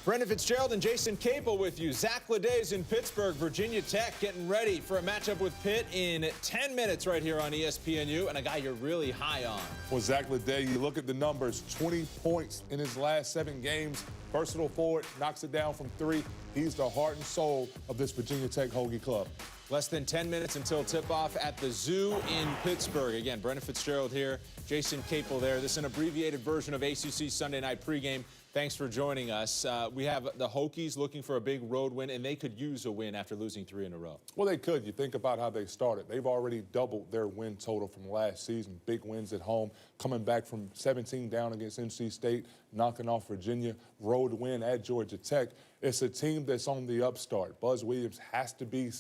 Brendan Fitzgerald and Jason Capel with you. Zach Leday's in Pittsburgh. Virginia Tech getting ready for a matchup with Pitt in 10 minutes right here on ESPNU, and a guy you're really high on. Well, Zach Leday, you look at the numbers, 20 points in his last 7 games. Versatile forward, knocks it down from 3. He's the heart and soul of this Virginia Tech Hokie club. Less than 10 minutes until tip-off at the Zoo in Pittsburgh. Again, Brendan Fitzgerald here, Jason Capel there. This is an abbreviated version of ACC Sunday Night pregame. Thanks for joining us. We have the Hokies looking for a big road win, and they could use a win after losing 3 in a row. Well, they could. You think about how they started. They've already doubled their win total from last season. Big wins at home, coming back from 17 down against NC State, knocking off Virginia, road win at Georgia Tech. It's a team that's on the upstart. Buzz Williams has to be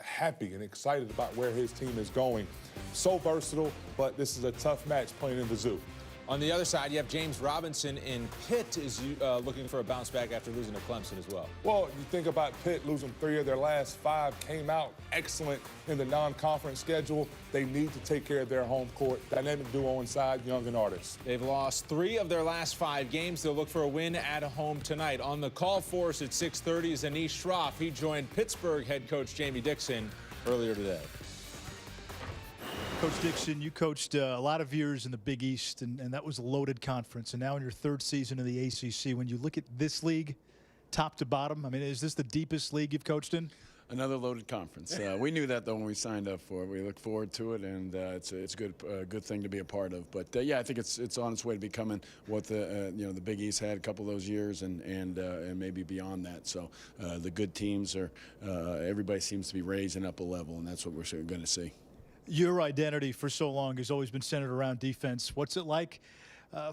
happy and excited about where his team is going. So versatile, but this is a tough match playing in the Zoo. On the other side, you have James Robinson in Pitt is looking for a bounce back after losing to Clemson as well. Well, you think about Pitt losing 3 of their last 5, came out excellent in the non-conference schedule. They need to take care of their home court. Dynamic duo inside, Young and Artis. They've lost 3 of their last 5 games. They'll look for a win at home tonight. On the call for us at 6:30 is Anish Shroff. He joined Pittsburgh head coach Jamie Dixon earlier today. Coach Dixon, you coached a lot of years in the Big East, and that was a loaded conference. And now in your 3rd season in the ACC, when you look at this league, top to bottom, I mean, is this the deepest league you've coached in? Another loaded conference. We knew that, though, when we signed up for it. We look forward to it, and it's a good thing to be a part of. But, yeah, I think it's on its way to becoming what the Big East had a couple of those years and maybe beyond that. So the good teams are everybody seems to be raising up a level, and that's what we're going to see. Your identity for so long has always been centered around defense. What's it like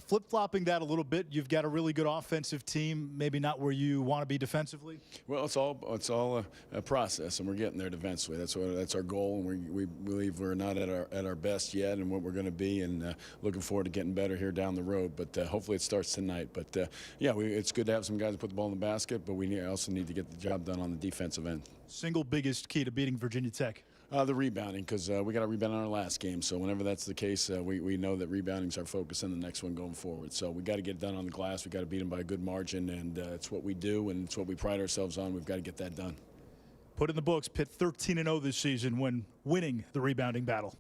flip-flopping that a little bit? You've got a really good offensive team, maybe not where you want to be defensively. Well, it's all a process, and we're getting there defensively. That's our goal, and we believe we're not at our best yet, and what we're going to be, and looking forward to getting better here down the road. But hopefully it starts tonight. But yeah, it's good to have some guys put the ball in the basket, but we also need to get the job done on the defensive end. Single biggest key to beating Virginia Tech? The rebounding, because we got to rebound on our last game. So whenever that's the case, we know that rebounding is our focus in the next one going forward. So we got to get it done on the glass. We got to beat them by a good margin, and it's what we do, and it's what we pride ourselves on. We've got to get that done. Put in the books, Pitt 13-0 this season when winning the rebounding battle.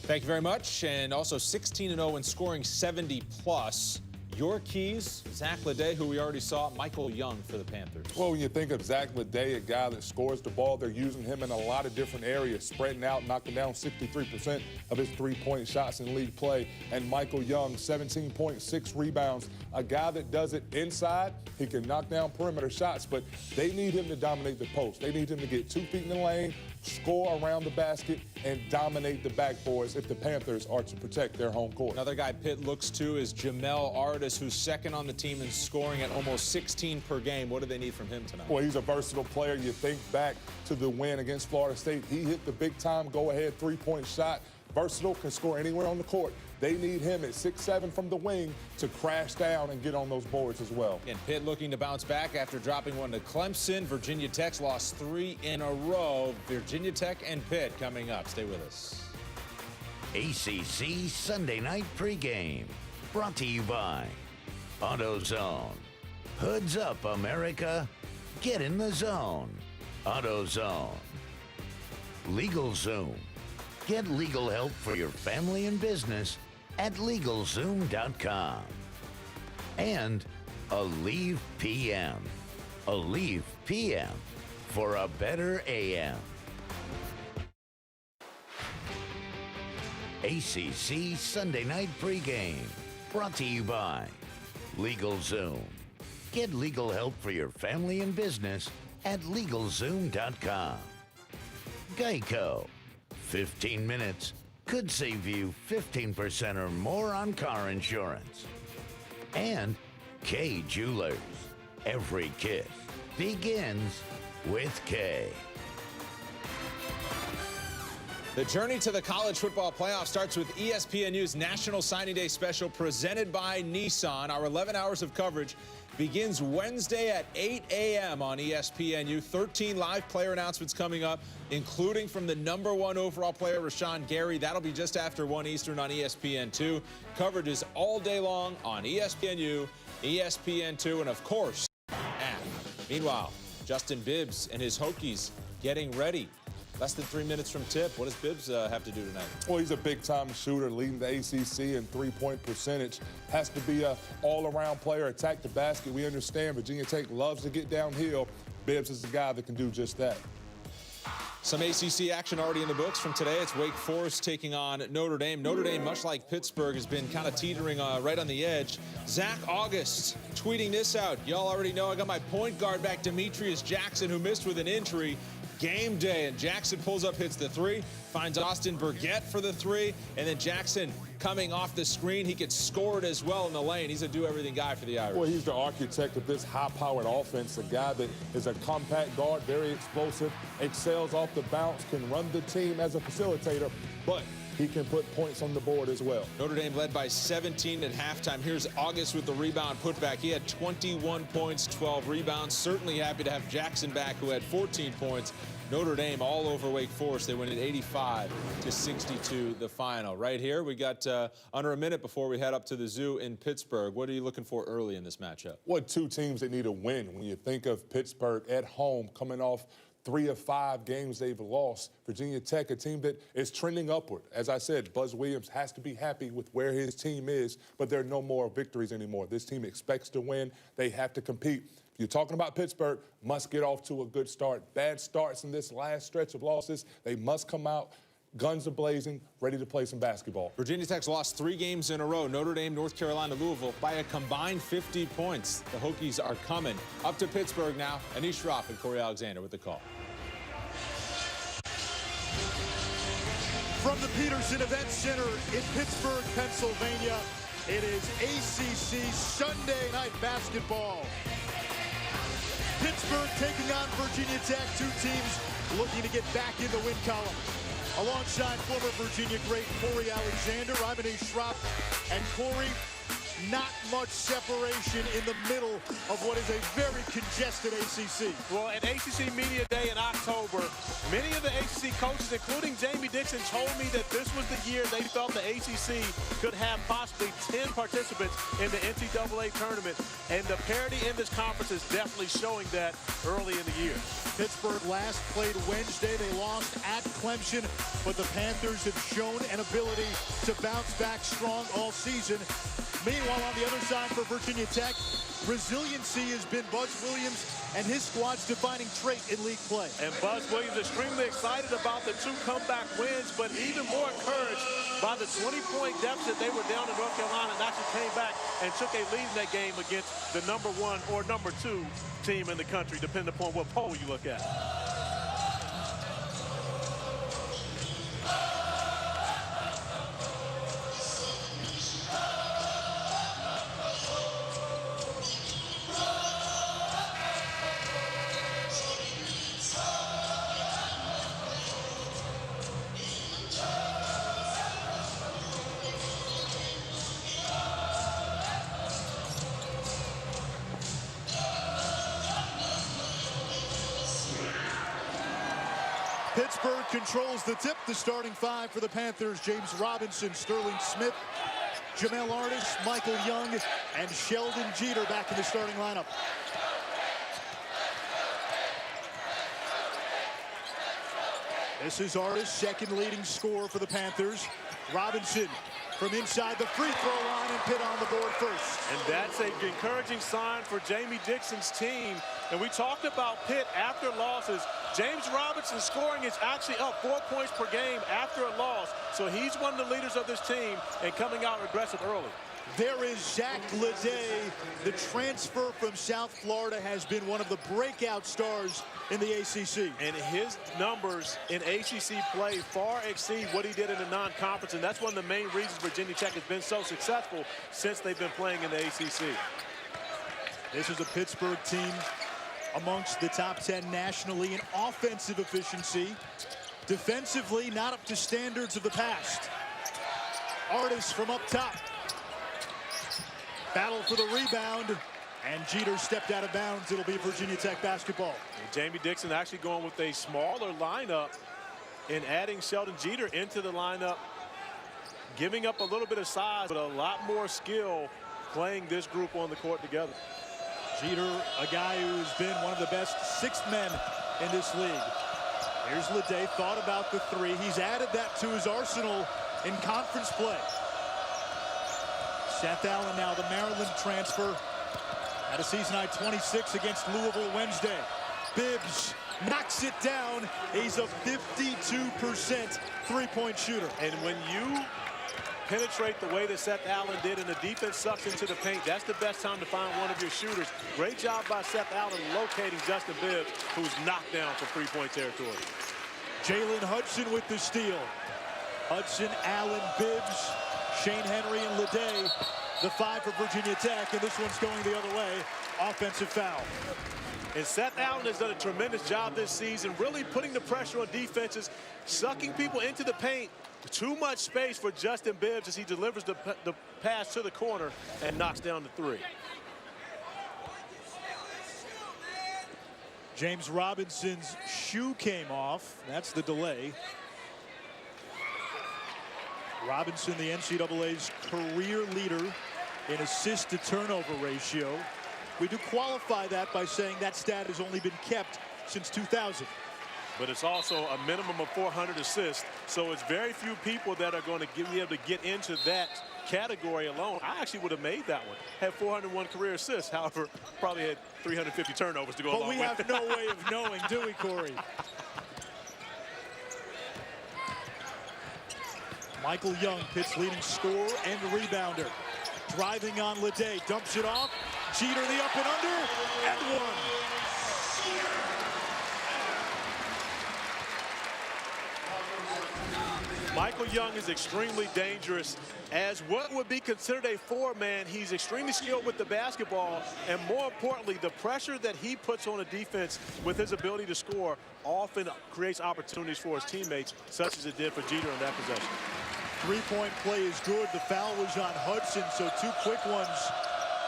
Thank you very much, and also 16-0 and scoring 70+. Your keys, Zach Leday, who we already saw, Michael Young for the Panthers. Well, when you think of Zach Leday, a guy that scores the ball, they're using him in a lot of different areas, spreading out, knocking down 63% of his 3-point shots in league play. And Michael Young, 17.6 rebounds, a guy that does it inside. He can knock down perimeter shots, but they need him to dominate the post. They need him to get 2 feet in the lane, score around the basket, and dominate the backboards if the Panthers are to protect their home court. Another guy Pitt looks to is Jamel Artis, who's second on the team and scoring at almost 16 per game. What do they need from him tonight? Well, he's a versatile player. You think back to the win against Florida State. He hit the big-time go-ahead 3-point shot. Versatile, can score anywhere on the court. They need him at 6'7" from the wing to crash down and get on those boards as well. And Pitt looking to bounce back after dropping one to Clemson. Virginia Tech's lost 3 in a row. Virginia Tech and Pitt coming up. Stay with us. ACC Sunday Night Pregame, brought to you by AutoZone. Hoods up, America. Get in the zone. AutoZone. LegalZoom. Get legal help for your family and business at LegalZoom.com. And Aleve PM. Aleve PM for a better AM. ACC Sunday Night Pregame, brought to you by LegalZoom. Get legal help for your family and business at LegalZoom.com. Geico. 15 minutes could save you 15% or more on car insurance. And K Jewelers. Every kiss begins with K. The journey to the college football playoff starts with ESPNU's National Signing Day special presented by Nissan. Our 11 hours of coverage begins Wednesday at 8 a.m. on ESPNU. 13 live player announcements coming up, including from the #1 overall player, Rashawn Gary. That'll be just after 1 Eastern on ESPN2. Coverage is all day long on ESPNU ESPN2, and of course, app. Meanwhile, Justin Bibbs and his Hokies getting ready. Less than 3 minutes from tip. What does Bibbs have to do tonight? Well, he's a big-time shooter, leading the ACC in three-point percentage. Has to be an all-around player, attack the basket. We understand Virginia Tech loves to get downhill. Bibbs is the guy that can do just that. Some ACC action already in the books from today. It's Wake Forest taking on Notre Dame. Notre Dame, much like Pittsburgh, has been kind of teetering right on the edge. Zach August tweeting this out. Y'all already know I got my point guard back, Demetrius Jackson, who missed with an injury. Game day, and Jackson pulls up, hits the three, finds Austin Burgett for the three, and then Jackson coming off the screen. He gets scored as well in the lane. He's a do-everything guy for the Irish. Well, he's the architect of this high-powered offense, a guy that is a compact guard, very explosive, excels off the bounce, can run the team as a facilitator, but he can put points on the board as well. Notre Dame led by 17 at halftime. Here's August with the rebound putback. He had 21 points, 12 rebounds. Certainly happy to have Jackson back, who had 14 points. Notre Dame all over Wake Forest. They win at 85-62 the final. Right here, we got under a minute before we head up to the zoo in Pittsburgh. What are you looking for early in this matchup? What two teams that need a win? When you think of Pittsburgh at home, coming off 3 of 5 games they've lost. Virginia Tech, a team that is trending upward. As I said, Buzz Williams has to be happy with where his team is, but there are no more victories anymore. This team expects to win. They have to compete. If you're talking about Pittsburgh, must get off to a good start. Bad starts in this last stretch of losses. They must come out guns a-blazing, ready to play some basketball. Virginia Tech's lost 3 games in a row. Notre Dame, North Carolina, Louisville by a combined 50 points. The Hokies are coming. Up to Pittsburgh now. Anish Shroff and Corey Alexander with the call. From the Peterson Event Center in Pittsburgh, Pennsylvania, it is ACC Sunday Night Basketball. Pittsburgh taking on Virginia Tech, 2 teams looking to get back in the win column. Alongside former Virginia great Corey Alexander, I'm Anish Shroff, and Corey, not much separation in the middle of what is a very congested ACC. Well, at ACC Media Day in October, many of the ACC coaches, including Jamie Dixon, told me that this was the year they felt the ACC could have possibly 10 participants in the NCAA tournament, and the parity in this conference is definitely showing that early in the year. Pittsburgh last played Wednesday. They lost at Clemson, but the Panthers have shown an ability to bounce back strong all season. Meanwhile, on the other side for Virginia Tech, resiliency has been Buzz Williams and his squad's defining trait in league play. And Buzz Williams extremely excited about the 2 comeback wins, but even more encouraged by the 20-point deficit they were down in North Carolina, and actually came back and took a lead in that game against the #1 or #2 team in the country, depending upon what poll you look at. Pittsburgh controls the tip. The starting 5 for the Panthers: James Robinson, Sterling Smith, Jamel Artis, Michael Young, and Sheldon Jeter back in the starting lineup. This is Artis, second leading scorer for the Panthers. Robinson from inside the free throw line, and Pitt on the board first. And that's an encouraging sign for Jamie Dixon's team. And we talked about Pitt after losses. James Robinson's scoring is actually up 4 points per game after a loss. So he's one of the leaders of this team and coming out aggressive early. There is Zach Leday. The transfer from South Florida has been one of the breakout stars in the ACC. And his numbers in ACC play far exceed what he did in the non-conference. And that's one of the main reasons Virginia Tech has been so successful since they've been playing in the ACC. This is a Pittsburgh team amongst the top 10 nationally in offensive efficiency. Defensively, not up to standards of the past. Artis from up top. Battle for the rebound, and Jeter stepped out of bounds. It'll be Virginia Tech basketball. And Jamie Dixon actually going with a smaller lineup and adding Sheldon Jeter into the lineup, giving up a little bit of size, but a lot more skill playing this group on the court together. Jeter, a guy who's been one of the best sixth men in this league. Here's Leday, thought about the three. He's added that to his arsenal in conference play. Seth Allen now, the Maryland transfer, had a season high 26 against Louisville Wednesday. Bibbs knocks it down. He's a 52% three-point shooter. And when you penetrate the way that Seth Allen did and the defense sucks into the paint, that's the best time to find one of your shooters. Great job by Seth Allen locating Justin Bibbs, who's knocked down from three-point territory. Jalen Hudson with the steal. Hudson, Allen, Bibbs, Shane Henry, and Leday, the five for Virginia Tech, and this one's going the other way. Offensive foul. And Seth Allen has done a tremendous job this season, really putting the pressure on defenses, sucking people into the paint. Too much space for Justin Bibbs as he delivers the pass to the corner and knocks down the three. James Robinson's shoe came off. That's the delay. Robinson, the NCAA's career leader in assist to turnover ratio. We do qualify that by saying that stat has only been kept since 2000. But it's also a minimum of 400 assists, so it's very few people that are going to be able to get into that category alone. I actually would have made that one. Had 401 career assists, however, probably had 350 turnovers to go along with. But we have no way of knowing, do we, Corey? Michael Young, Pitt's leading scorer and rebounder. Driving on Leday, dumps it off. Jeter the up and under, and one. Michael Young is extremely dangerous. As what would be considered a four-man, he's extremely skilled with the basketball, and more importantly, the pressure that he puts on a defense with his ability to score often creates opportunities for his teammates, such as it did for Jeter in that possession. Three-point play is good. The foul was on Hudson, so two quick ones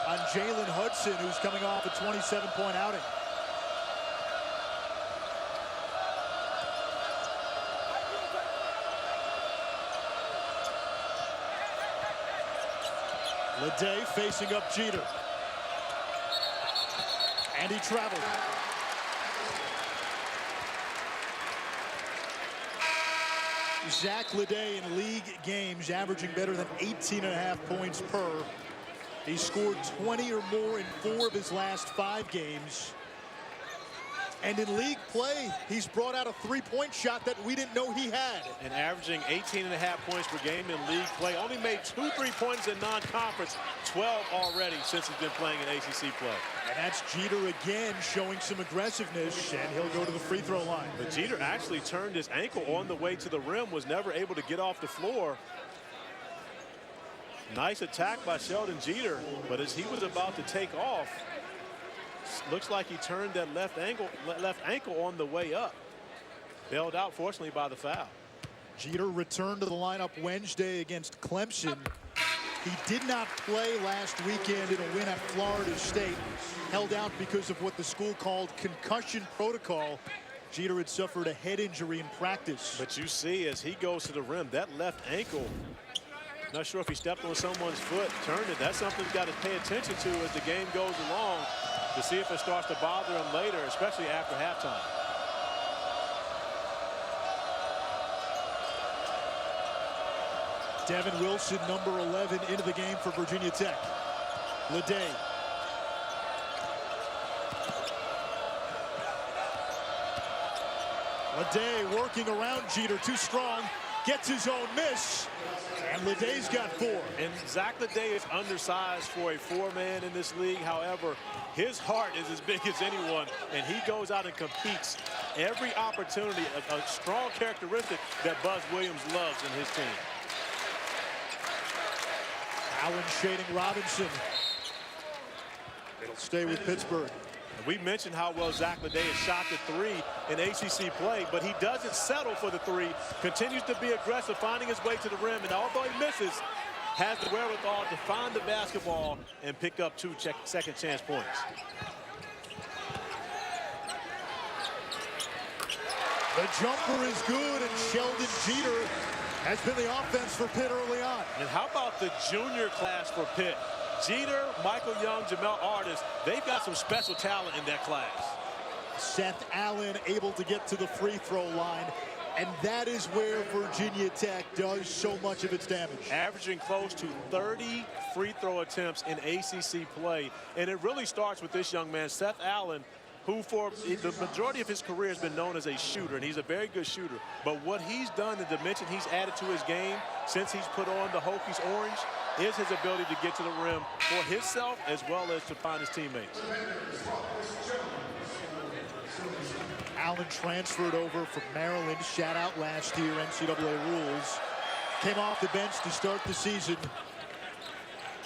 on Jalen Hudson, who's coming off a 27-point outing. Leday facing up Jeter. And he traveled. Zach Leday in league games averaging better than 18.5 points per. He scored 20 or more in 4 of his last 5 games. And in league play, he's brought out a three-point shot that we didn't know he had. And averaging 18.5 points per game in league play. Only made 2 3-pointers in non-conference, 12 already since he's been playing in ACC play. And that's Jeter again showing some aggressiveness, and he'll go to the free throw line. But Jeter actually turned his ankle on the way to the rim, was never able to get off the floor. Nice attack by Sheldon Jeter, but as he was about to take off, looks like he turned that left ankle on the way up. Bailed out, fortunately, by the foul. Jeter returned to the lineup Wednesday against Clemson. He did not play last weekend in a win at Florida State. Held out because of what the school called concussion protocol. Jeter had suffered a head injury in practice. But you see, as he goes to the rim, that left ankle, not sure if he stepped on someone's foot, turned it. That's something he's got to pay attention to as the game goes along, to see if it starts to bother him later, especially after halftime. Devin Wilson, number 11, into the game for Virginia Tech. Leday. Leday working around Jeter, too strong, gets his own miss, and Leday's got 4. And Zach Leday is undersized for a 4-man in this league. However, his heart is as big as anyone, and he goes out and competes every opportunity, a strong characteristic that Buzz Williams loves in his team. Allen shading Robinson. It'll stay with Pittsburgh. We mentioned how well Zach Leday has shot the 3 in ACC play, but he doesn't settle for the 3, continues to be aggressive, finding his way to the rim, and although he misses, has the wherewithal to find the basketball and pick up 2 second chance points. The jumper is good, and Sheldon Jeter has been the offense for Pitt early on. And how about the junior class for Pitt? Jeter, Michael Young, Jamel Artis, they've got some special talent in that class. Seth Allen able to get to the free throw line. And that is where Virginia Tech does so much of its damage. Averaging close to 30 free throw attempts in ACC play. And it really starts with this young man, Seth Allen, who for the majority of his career has been known as a shooter, and he's a very good shooter. But what he's done, the dimension he's added to his game since he's put on the Hokies orange, is his ability to get to the rim for himself as well as to find his teammates. Allen transferred over from Maryland, shat out last year, NCAA rules. Came off the bench to start the season,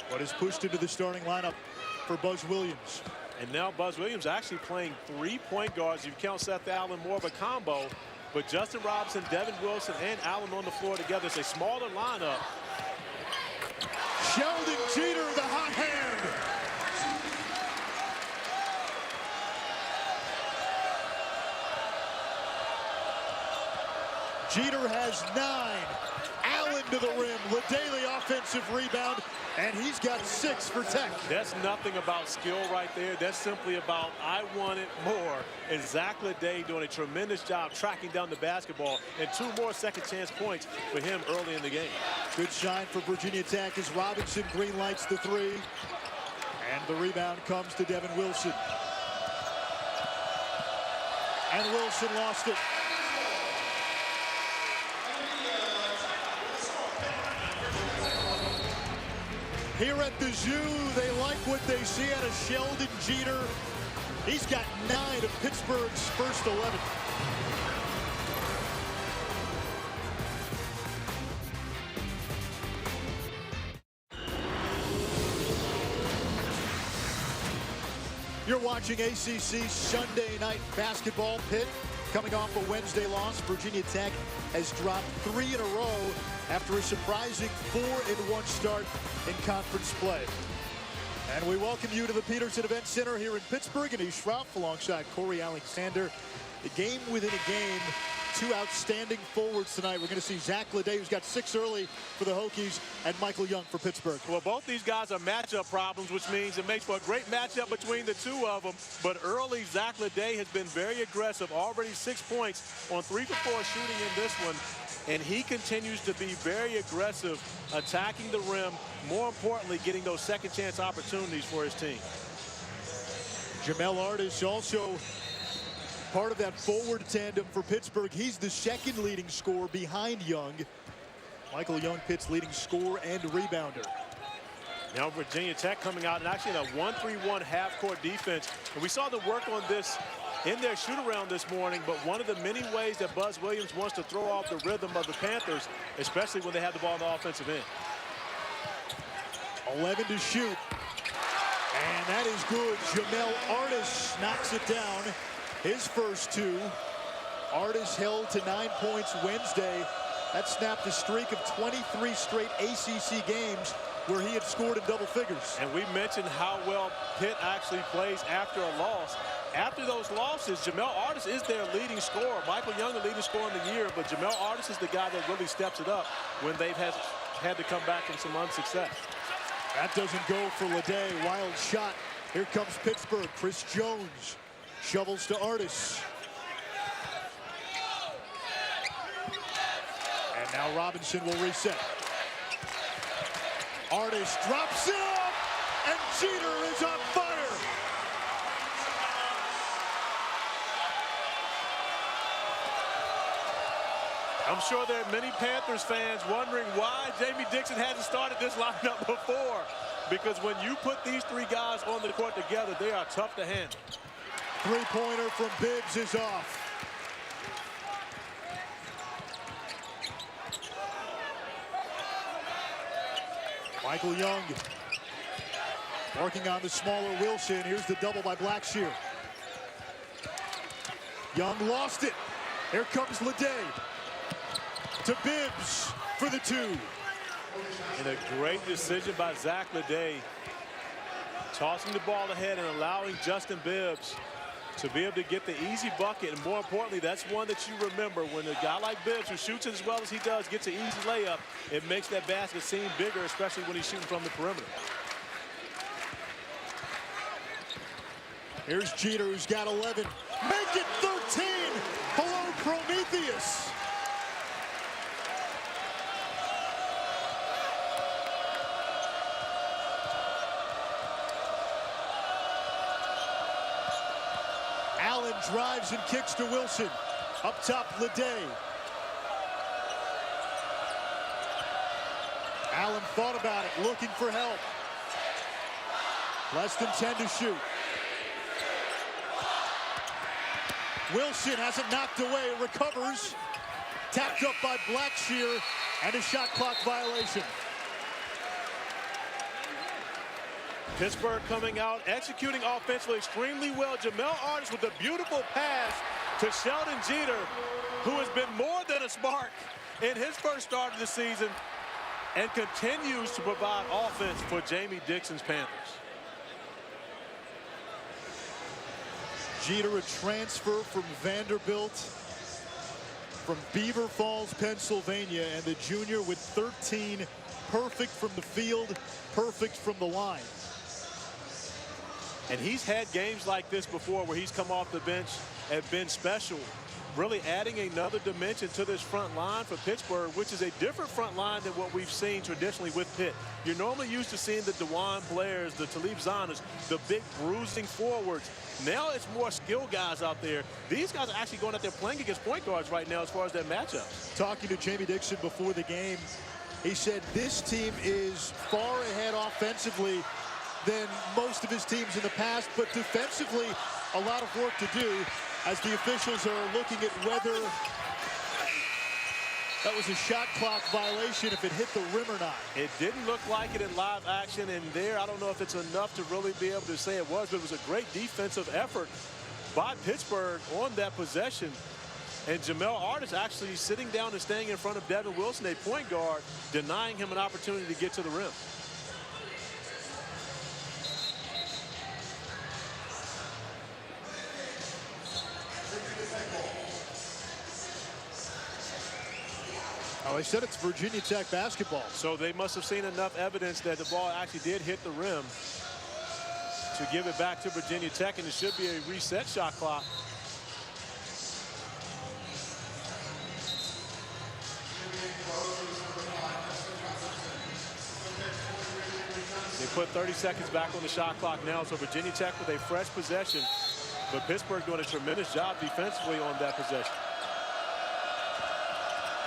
but is pushed into the starting lineup for Buzz Williams. And now Buzz Williams actually playing 3 point guards. You count Seth Allen more of a combo, but Justin Robinson, Devin Wilson, and Allen on the floor together. It's a smaller lineup. Sheldon Jeter, the hot hand. Jeter has 9. Allen to the rim. LaDaly offensive rebound, and he's got 6 for Tech. That's nothing about skill right there. That's simply about I want it more. And Zach LaDaly doing a tremendous job tracking down the basketball, and 2 more second chance points for him early in the game. Good shine for Virginia Tech as Robinson green lights the 3. And the rebound comes to Devin Wilson. And Wilson lost it. Here at the Zoo, they like what they see out of Sheldon Jeter. He's got 9 of Pittsburgh's first 11. You're watching ACC Sunday Night Basketball. Pitt coming off a Wednesday loss. Virginia Tech has dropped 3 in a row after a surprising 4-1 start in conference play. And we welcome you to the Peterson Event Center here in Pittsburgh. And Anish Shroff alongside Corey Alexander. The game within a game. 2 outstanding forwards tonight. We're going to see Zach LaDaly, who's got 6 early for the Hokies, and Michael Young for Pittsburgh. Well, both these guys are matchup problems, which means it makes for a great matchup between the 2 of them. But early, Zach LaDaly has been very aggressive. Already 6 points on 3 for 4 shooting in this one. And he continues to be very aggressive, attacking the rim. More importantly, getting those second chance opportunities for his team. Jamel Artis also part of that forward tandem for Pittsburgh. He's the 2nd leading scorer behind Young. Michael Young, Pitt's leading scorer and rebounder. Now Virginia Tech coming out and actually in a 1-3-1 half-court defense. And we saw the work on this in their shoot-around this morning, but one of the many ways that Buzz Williams wants to throw off the rhythm of the Panthers, especially when they have the ball on the offensive end. 11 to shoot. And that is good. Jamel Artis knocks it down. His first 2. Artis held to 9 points Wednesday. That snapped a streak of 23 straight ACC games where he had scored in double figures. And we mentioned how well Pitt actually plays after a loss. After those losses, Jamel Artis is their leading scorer. Michael Young, the leading scorer in the year, but Jamel Artis is the guy that really steps it up when they've had to come back from some unsuccess. That doesn't go for LaDaly. Wild shot. Here comes Pittsburgh. Chris Jones shovels to Artis. And now Robinson will reset. Artis drops it up, and Jeter is on fire. I'm sure there are many Panthers fans wondering why Jamie Dixon hasn't started this lineup before. Because when you put these 3 guys on the court together, they are tough to handle. 3-pointer from Bibbs is off. Michael Young working on the smaller Wilson. Here's the double by Blackshear. Young lost it. Here comes LaDaly to Bibbs for the 2. And a great decision by Zach LaDaly, tossing the ball ahead and allowing Justin Bibbs to be able to get the easy bucket. And more importantly, that's one that you remember. When a guy like Bibbs, who shoots it as well as he does, gets an easy layup, it makes that basket seem bigger, especially when he's shooting from the perimeter. Here's Jeter, who's got 11. Make it 13. Hello, Prometheus. Allen drives and kicks to Wilson. Up top, Leday. Allen thought about it, looking for help. Less than 10 to shoot. Wilson has it knocked away, recovers. Tapped up by Blackshear, and a shot clock violation. Pittsburgh coming out, executing offensively extremely well. Jamel Artis with a beautiful pass to Sheldon Jeter, who has been more than a spark in his first start of the season and continues to provide offense for Jamie Dixon's Panthers. Jeter, a transfer from Vanderbilt, from Beaver Falls, Pennsylvania, and the junior with 13, perfect from the field, perfect from the line. And he's had games like this before where he's come off the bench and been special, really adding another dimension to this front line for Pittsburgh, which is a different front line than what we've seen traditionally with Pitt. You're normally used to seeing the DeJuan Blairs, the Talib Zanas, the big bruising forwards. Now it's more skilled guys out there. These guys are actually going out there playing against point guards right now as far as their matchups. Talking to Jamie Dixon before the game, he said this team is far ahead offensively than most of his teams in the past, but defensively a lot of work to do as the officials are looking at whether that was a shot clock violation, if it hit the rim or not. It didn't look like it in live action, and there I don't know if it's enough to really be able to say it was, but it was a great defensive effort by Pittsburgh on that possession. And Jamel Artis actually sitting down and staying in front of Devin Wilson, a point guard, denying him an opportunity to get to the rim. Oh, I said it's Virginia Tech basketball. So they must have seen enough evidence that the ball actually did hit the rim to give it back to Virginia Tech, and it should be a reset shot clock. They put 30 seconds back on the shot clock now, so Virginia Tech with a fresh possession, but Pittsburgh doing a tremendous job defensively on that possession.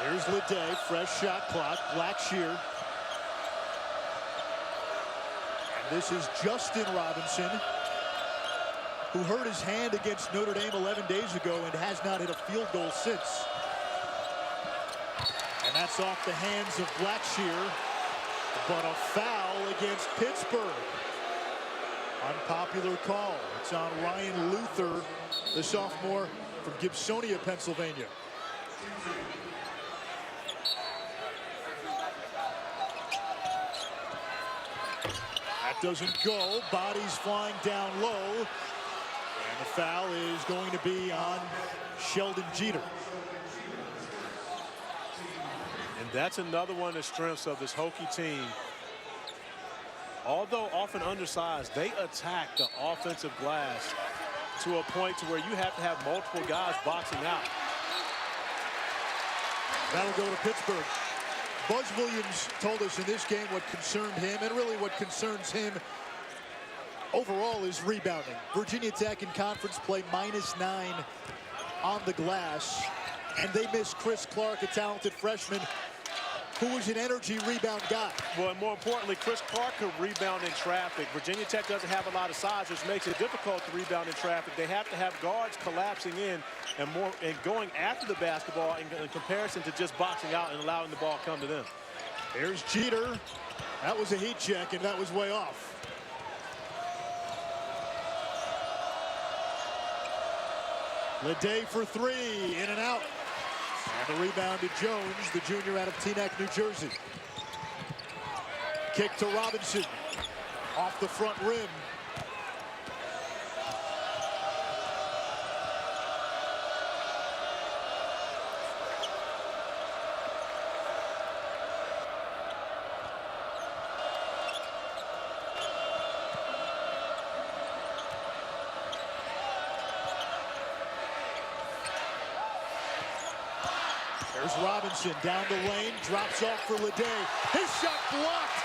Here's Leday, fresh shot clock, Blackshear. And this is Justin Robinson, who hurt his hand against Notre Dame 11 days ago and has not hit a field goal since. And that's off the hands of Blackshear, but a foul against Pittsburgh. Unpopular call. It's on Ryan Luther, the sophomore from Gibsonia, Pennsylvania. Doesn't go. Bodies flying down low. And the foul is going to be on Sheldon Jeter. And that's another one of the strengths of this Hokie team. Although often undersized, they attack the offensive glass to a point to where you have to have multiple guys boxing out. That'll go to Pittsburgh. Buzz Williams told us in this game what concerned him, and really what concerns him overall is rebounding. Virginia Tech in conference play -9 on the glass, and they miss Chris Clark, a talented freshman who was an energy rebound guy. Well, and more importantly, Chris Clark could rebound in traffic. Virginia Tech doesn't have a lot of size, which makes it difficult to rebound in traffic. They have to have guards collapsing in and going after the basketball in comparison to just boxing out and allowing the ball to come to them. Here's Jeter. That was a heat check, and that was way off. Leday for three, in and out. And the rebound to Jones, the junior out of Teaneck, New Jersey. Kick to Robinson. Off the front rim. There's Robinson down the lane, drops off for Leday. His shot blocked.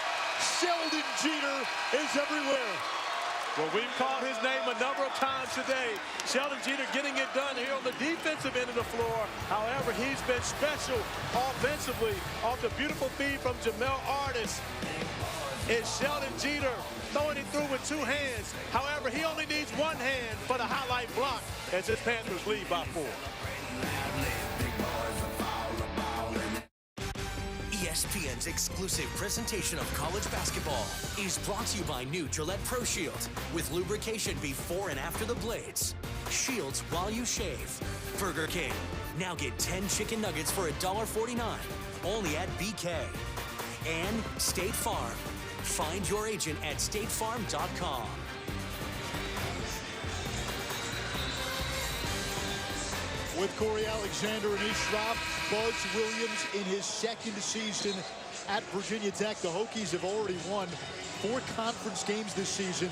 Sheldon Jeter is everywhere. Well, we've called his name a number of times today. Sheldon Jeter getting it done here on the defensive end of the floor. However, he's been special offensively off the beautiful feed from Jamel Artis. It's Sheldon Jeter throwing it through with 2 hands. However, he only needs 1 hand for the highlight block as his Panthers lead by 4. ESPN's exclusive presentation of college basketball is brought to you by new Gillette Pro Shield with lubrication before and after the blades. Shields while you shave. Burger King. Now get 10 chicken nuggets for $1.49 only at BK. And State Farm. Find your agent at statefarm.com. With Corey Alexander and Ishraaf, Buzz Williams in his 2nd season at Virginia Tech. The Hokies have already won 4 conference games this season,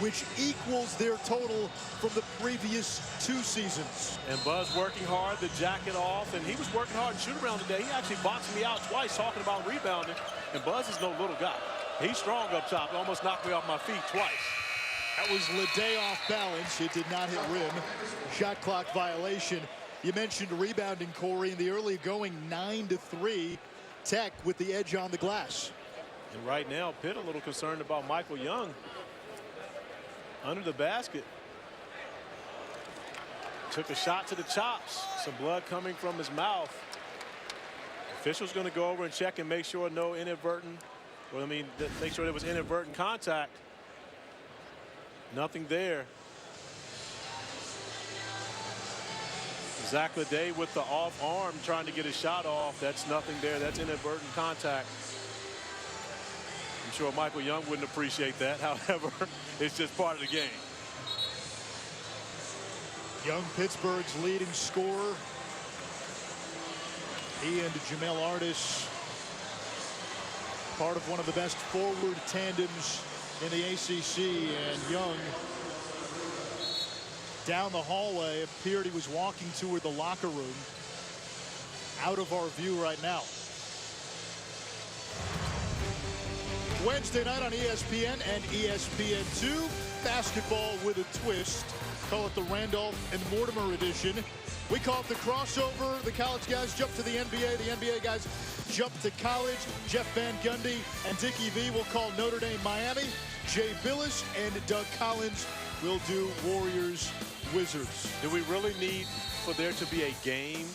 which equals their total from the previous 2 seasons. And Buzz working hard, the jacket off, and he was working hard in shoot-around today. He actually boxed me out twice talking about rebounding, and Buzz is no little guy. He's strong up top. Almost knocked me off my feet twice. That was Leday off balance. It did not hit rim. Shot clock violation. You mentioned rebounding, Corey, in the early going 9-3. Tech with the edge on the glass. And right now, Pitt a little concerned about Michael Young under the basket. Took a shot to the chops. Some blood coming from his mouth. Official's going to go over and check and make sure no inadvertent, well, I mean, make sure there was inadvertent contact. Nothing there. Zach Leday with the off arm trying to get his shot off. That's nothing there. That's inadvertent contact. I'm sure Michael Young wouldn't appreciate that. However, it's just part of the game. Young, Pittsburgh's leading scorer. He and Jamel Artis, part of one of the best forward tandems in the ACC. And Young, down the hallway, appeared he was walking toward the locker room. Out of our view right now. Wednesday night on ESPN and ESPN2, basketball with a twist. Call it the Randolph and Mortimer edition. We call it the crossover. The college guys jump to the NBA. The NBA guys jump to college. Jeff Van Gundy and Dickie V will call Notre Dame Miami. Jay Billis and Doug Collins will do Warriors Wizards. Do we really need for there to be a game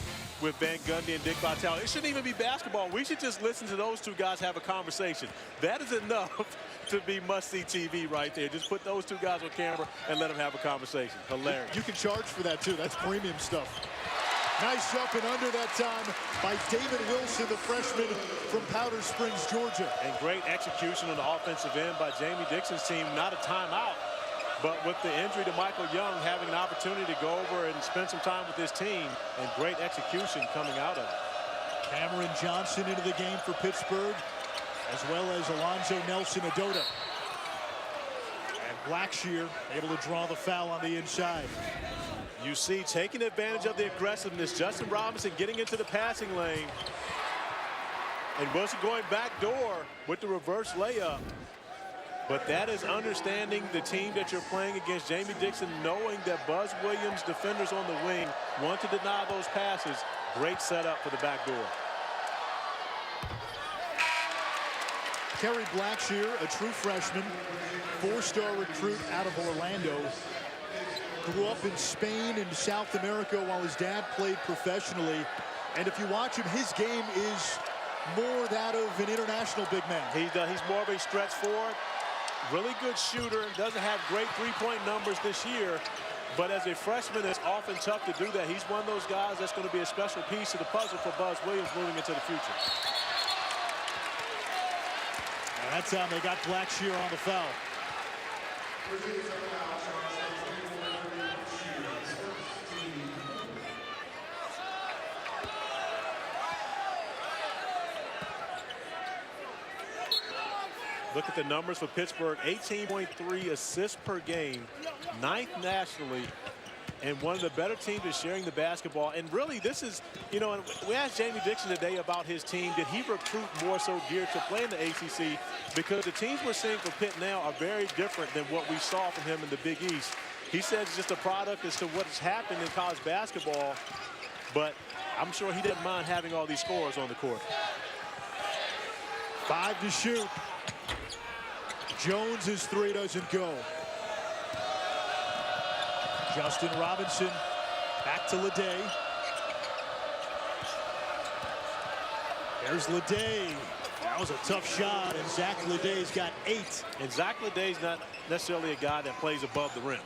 with Van Gundy and Dick Vitale? It shouldn't even be basketball. We should just listen to those 2 guys have a conversation. That is enough to be must-see TV right there. Just put those 2 guys on camera and let them have a conversation. Hilarious. You can charge for that, too. That's premium stuff. Nice up and under that time by David Wilson, the freshman from Powder Springs, Georgia. And great execution on the offensive end by Jamie Dixon's team. Not a timeout. But with the injury to Michael Young, having an opportunity to go over and spend some time with his team, and great execution coming out of it. Cameron Johnson into the game for Pittsburgh, as well as Alonzo Nelson-Ododa. And Blackshear able to draw the foul on the inside. You see, taking advantage of the aggressiveness, Justin Robinson getting into the passing lane. And Wilson going back door with the reverse layup. But that is understanding the team that you're playing against. Jamie Dixon knowing that Buzz Williams, defenders on the wing, want to deny those passes. Great setup for the back door. Kerry Blackshear, a true freshman, 4-star recruit out of Orlando. Grew up in Spain and South America while his dad played professionally. And if you watch him, his game is more that of an international big man. He's more of a stretch forward. Really good shooter, doesn't have great three-point numbers this year, but as a freshman, it's often tough to do that. He's one of those guys that's going to be a special piece of the puzzle for Buzz Williams moving into the future. And that time they got Blackshear on the foul. Look at the numbers for Pittsburgh, 18.3 assists per game, 9th nationally. And one of the better teams is sharing the basketball. And really, this is, you know, and we asked Jamie Dixon today about his team. Did he recruit more so geared to play in the ACC? Because the teams we're seeing for Pitt now are very different than what we saw from him in the Big East. He says it's just a product as to what's happened in college basketball. But I'm sure he didn't mind having all these scores on the court. 5 to shoot. Jones' three doesn't go. Justin Robinson back to Leday. There's Leday. That was a tough shot, and Zach Leday's got 8. And Zach Leday's not necessarily a guy that plays above the rim,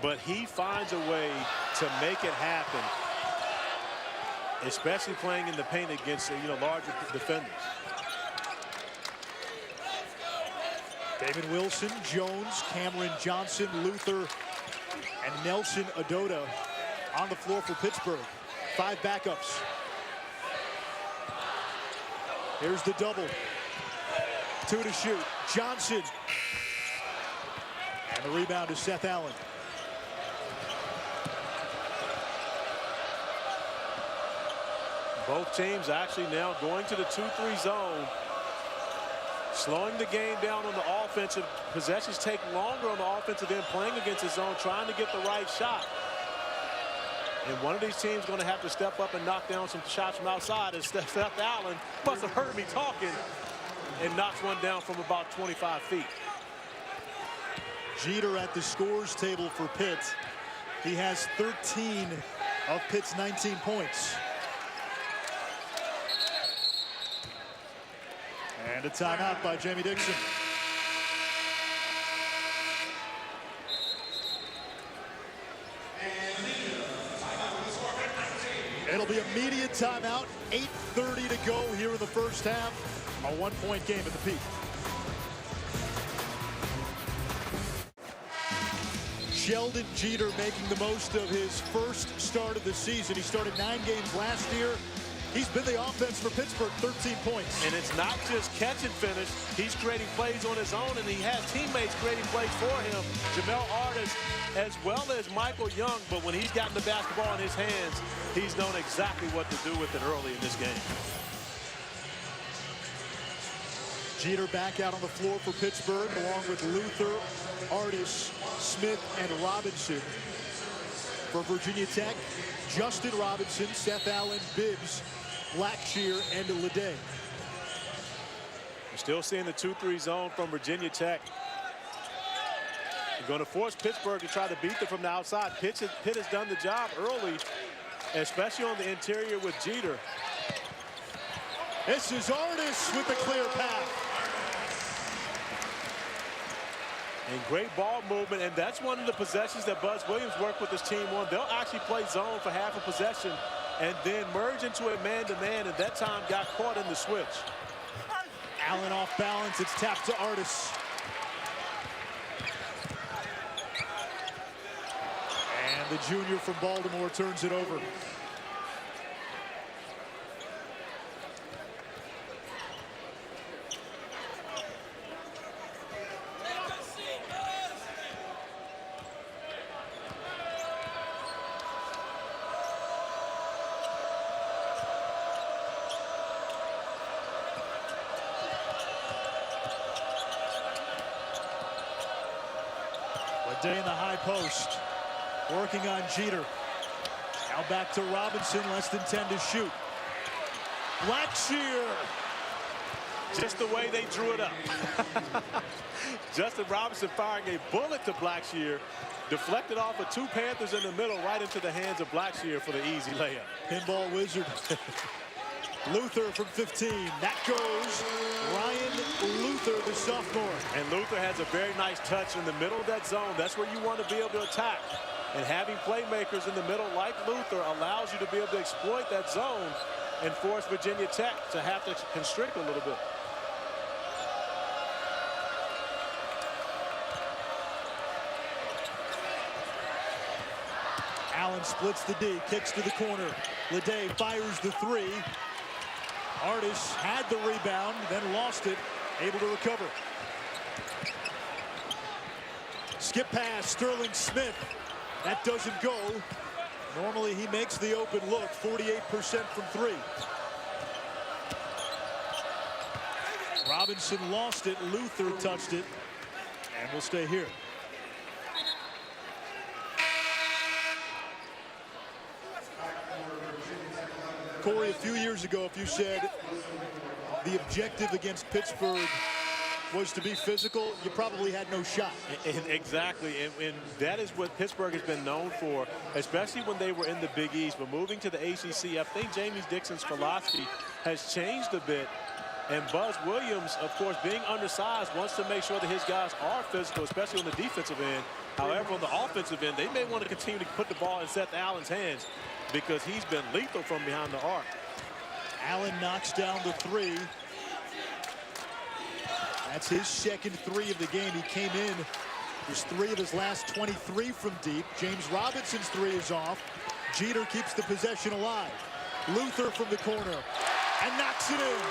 but he finds a way to make it happen, especially playing in the paint against larger defenders. David Wilson, Jones, Cameron Johnson, Luther, and Nelson Adota on the floor for Pittsburgh. 5 backups. Here's the double. 2 to shoot. Johnson. And the rebound to Seth Allen. Both teams actually now going to the 2-3 zone, slowing the game down on the offensive. Possessions take longer on the offensive end, playing against the zone, trying to get the right shot. And one of these teams going to have to step up and knock down some shots from outside. And Seth Allen must have heard me talking and knocks one down from about 25 feet. Jeter at the scores table for Pitt. He has 13 of Pitt's 19 points. And a timeout by Jamie Dixon. It'll be immediate timeout. 8:30 to go here in the first half. A 1-point game at the Peak. Sheldon Jeter making the most of his first start of the season. He started 9 games last year. He's been the offense for Pittsburgh, 13 points. And it's not just catch and finish. He's creating plays on his own, and he has teammates creating plays for him. Jamel Artis, as well as Michael Young, but when he's gotten the basketball in his hands, he's known exactly what to do with it early in this game. Jeter back out on the floor for Pittsburgh, along with Luther, Artis, Smith, and Robinson. For Virginia Tech, Justin Robinson, Seth Allen, Bibbs, Blackshear, and Leday. We're still seeing the 2-3 zone from Virginia Tech. They're going to force Pittsburgh to try to beat them from the outside. Pitt has done the job early, especially on the interior with Jeter. This is Artis with the clear path. And great ball movement, and that's one of the possessions that Buzz Williams worked with his team on. They'll actually play zone for half a possession and then merge into a man-to-man, and that time got caught in the switch. Allen off balance. It's tapped to Artis. And the junior from Baltimore turns it over. Day in the high post, working on Jeter. Now back to Robinson, less than 10 to shoot. Blackshear. Just the way they drew it up. Justin Robinson firing a bullet to Blackshear, deflected off of 2 Panthers in the middle, right into the hands of Blackshear for the easy layup. Pinball wizard. Luther from 15. That goes Ryan Luther, the sophomore. And Luther has a very nice touch in the middle of that zone. That's where you want to be able to attack. And having playmakers in the middle like Luther allows you to be able to exploit that zone and force Virginia Tech to have to constrict a little bit. Allen splits the D, kicks to the corner. Leday fires the 3. Artis had the rebound, then lost it, able to recover. Skip pass, Sterling Smith. That doesn't go. Normally he makes the open look. 48% from three. Robinson lost it. Luther touched it. And we'll stay here. Corey, a few years ago, if you said the objective against Pittsburgh was to be physical, you probably had no shot. Exactly, and that is what Pittsburgh has been known for, especially when they were in the Big East. But moving to the ACC, I think Jamie Dixon's philosophy has changed a bit. And Buzz Williams, of course, being undersized, wants to make sure that his guys are physical, especially on the defensive end. However, on the offensive end, they may want to continue to put the ball in Seth Allen's hands because he's been lethal from behind the arc. Allen knocks down the three. That's his second three of the game. He came in. There's 3 of his last 23 from deep. James Robinson's three is off. Jeter keeps the possession alive. Luther from the corner and knocks it in.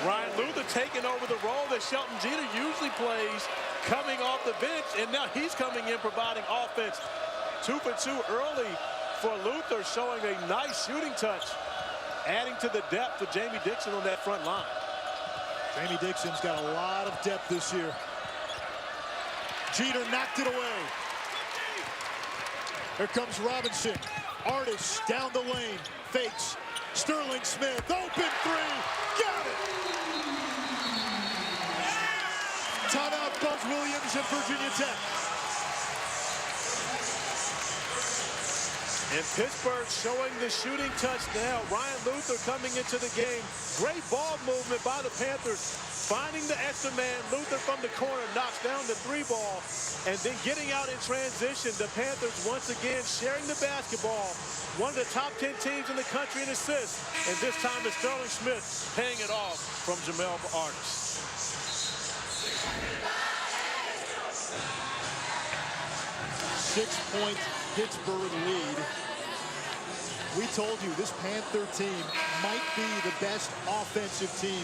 Ryan Luther taking over the role that Shelton Jeter usually plays, coming off the bench, and now he's coming in providing offense. 2 for 2 early for Luther, showing a nice shooting touch, adding to the depth for Jamie Dixon on that front line. Jamie Dixon's got a lot of depth this year. Jeter knocked it away. Here comes Robinson. Artis down the lane, fakes. Sterling Smith, open three, got it! Timeout, Buzz Williams and Virginia Tech. And Pittsburgh showing the shooting touch now. Ryan Luther coming into the game. Great ball movement by the Panthers. Finding the extra man. Luther from the corner knocks down the 3-ball. And then getting out in transition. The Panthers once again sharing the basketball. One of the top 10 teams in the country in assists. And this time it's Sterling Smith paying it off from Jamel Artis. Six-point Pittsburgh lead. We told you this Panther team might be the best offensive team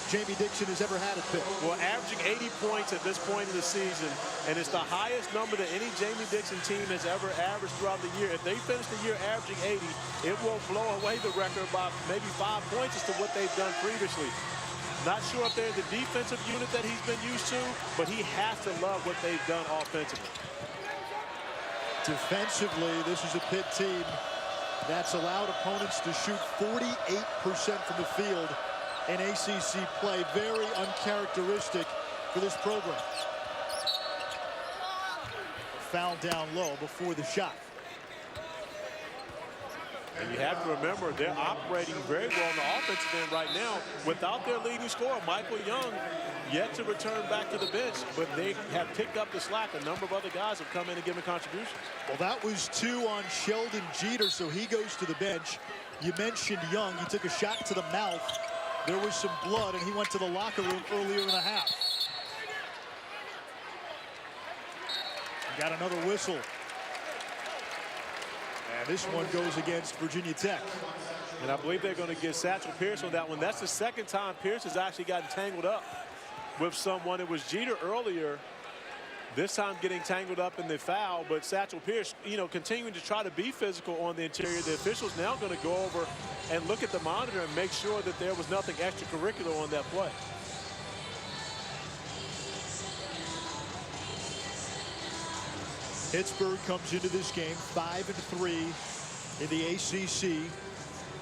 Jamie Dixon has ever had at Pitt. Well, averaging 80 points at this point in the season, and it's the highest number that any Jamie Dixon team has ever averaged throughout the year. If they finish the year averaging 80, it will blow away the record by maybe 5 points as to what they've done previously. Not sure if they're the defensive unit that he's been used to, but he has to love what they've done offensively. Defensively, this is a Pitt team that's allowed opponents to shoot 48% from the field in ACC play. Very uncharacteristic for this program. Foul down low before the shot. And you have to remember, they're operating very well on the offensive end right now without their leading scorer, Michael Young, yet to return back to the bench, but they have picked up the slack. A number of other guys have come in and given contributions. Well, that was 2 on Sheldon Jeter, so he goes to the bench. You mentioned Young. He took a shot to the mouth. There was some blood, and he went to the locker room earlier in the half. Got another whistle. And this one goes against Virginia Tech. And I believe they're going to get Satchel Pierce on that one. That's the second time Pierce has actually gotten tangled up with someone. It was Jeter earlier. This time getting tangled up in the foul, but Satchel Pierce, you know, continuing to try to be physical on the interior. The official's now going to go over and look at the monitor and make sure that there was nothing extracurricular on that play. Pittsburgh comes into this game 5-3 in the ACC.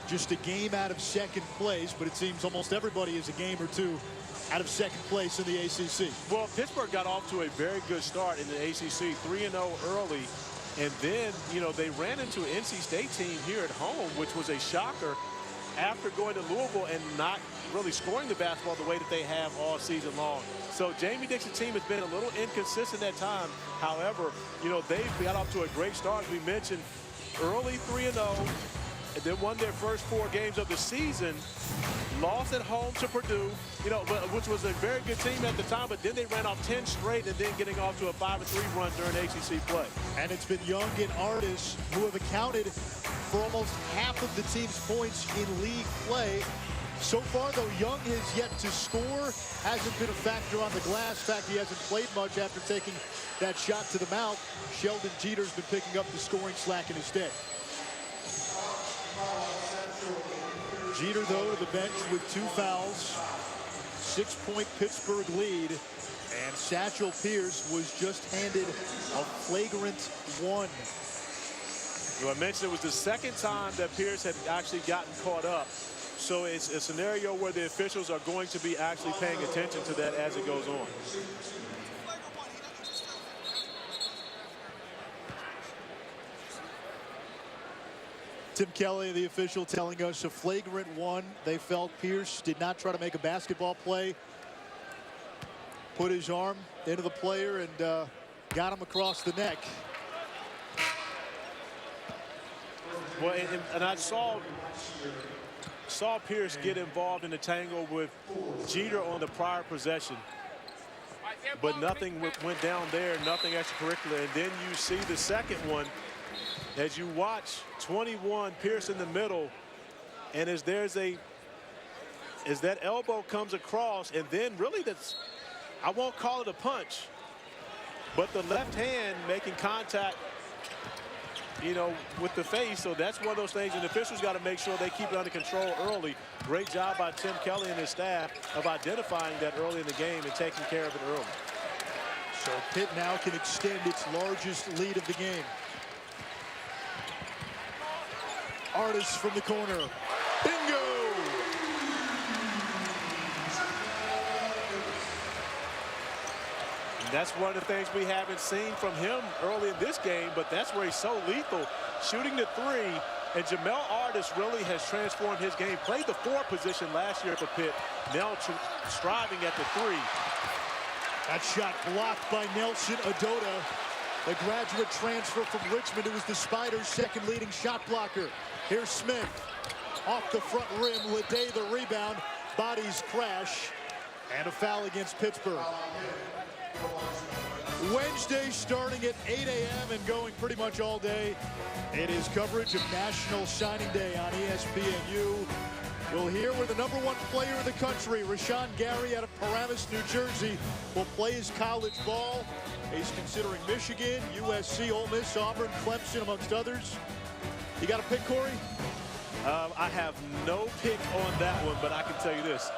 Just a game out of second place, but it seems almost everybody is a game or two out of second place in the ACC. Well, Pittsburgh got off to a very good start in the ACC, 3-0 early. And then, you know, they ran into an NC State team here at home, which was a shocker after going to Louisville and not really scoring the basketball the way that they have all season long. So Jamie Dixon's team has been a little inconsistent at times. However, you know, they got off to a great start. We mentioned early 3-0, and then won their first 4 games of the season. Lost at home to Purdue, you know, which was a very good team at the time, but then they ran off 10 straight and then getting off to a 5-3 run during ACC play. And it's been Young and Artis who have accounted for almost half of the team's points in league play. So far, though, Young has yet to score. Hasn't been a factor on the glass. In fact, he hasn't played much after taking that shot to the mouth. Sheldon Jeter's been picking up the scoring slack in his stead. Jeter, though, to the bench with 2 fouls. 6-point Pittsburgh lead. And Satchel Pierce was just handed a flagrant 1. Well, I mentioned it was the second time that Pierce had actually gotten caught up. So it's a scenario where the officials are going to be actually paying attention to that as it goes on. Tim Kelly, the official, telling us a flagrant 1. They felt Pierce did not try to make a basketball play. Put his arm into the player and got him across the neck. Well, and I saw Pierce get involved in the tangle with Jeter on the prior possession. But nothing went down there, nothing extracurricular. And then you see the second one as you watch 21, Pierce in the middle. And as that elbow comes across, and then really I won't call it a punch, but the left hand making contact, you know, with the face. So that's one of those things, and the officials got to make sure they keep it under control early. Great job by Tim Kelly and his staff of identifying that early in the game and taking care of it early. So Pitt now can extend its largest lead of the game. Artis from the corner. Bingo! That's one of the things we haven't seen from him early in this game, but that's where he's so lethal, shooting the 3. And Jamel Artis really has transformed his game. Played the 4 position last year for Pitt, now striving at the 3. That shot blocked by Nelson Adota, the graduate transfer from Richmond, who was the Spiders' second leading shot blocker. Here's Smith off the front rim. Leday the rebound. Bodies crash. And a foul against Pittsburgh. Wednesday starting at 8 a.m. and going pretty much all day. It is coverage of National Signing Day on ESPNU. We'll hear where the #1 player in the country, Rashawn Gary out of Paramus, New Jersey, will play his college ball. He's considering Michigan, USC, Ole Miss, Auburn, Clemson, amongst others. You got a pick, Corey? I have no pick on that one, but I can tell you this.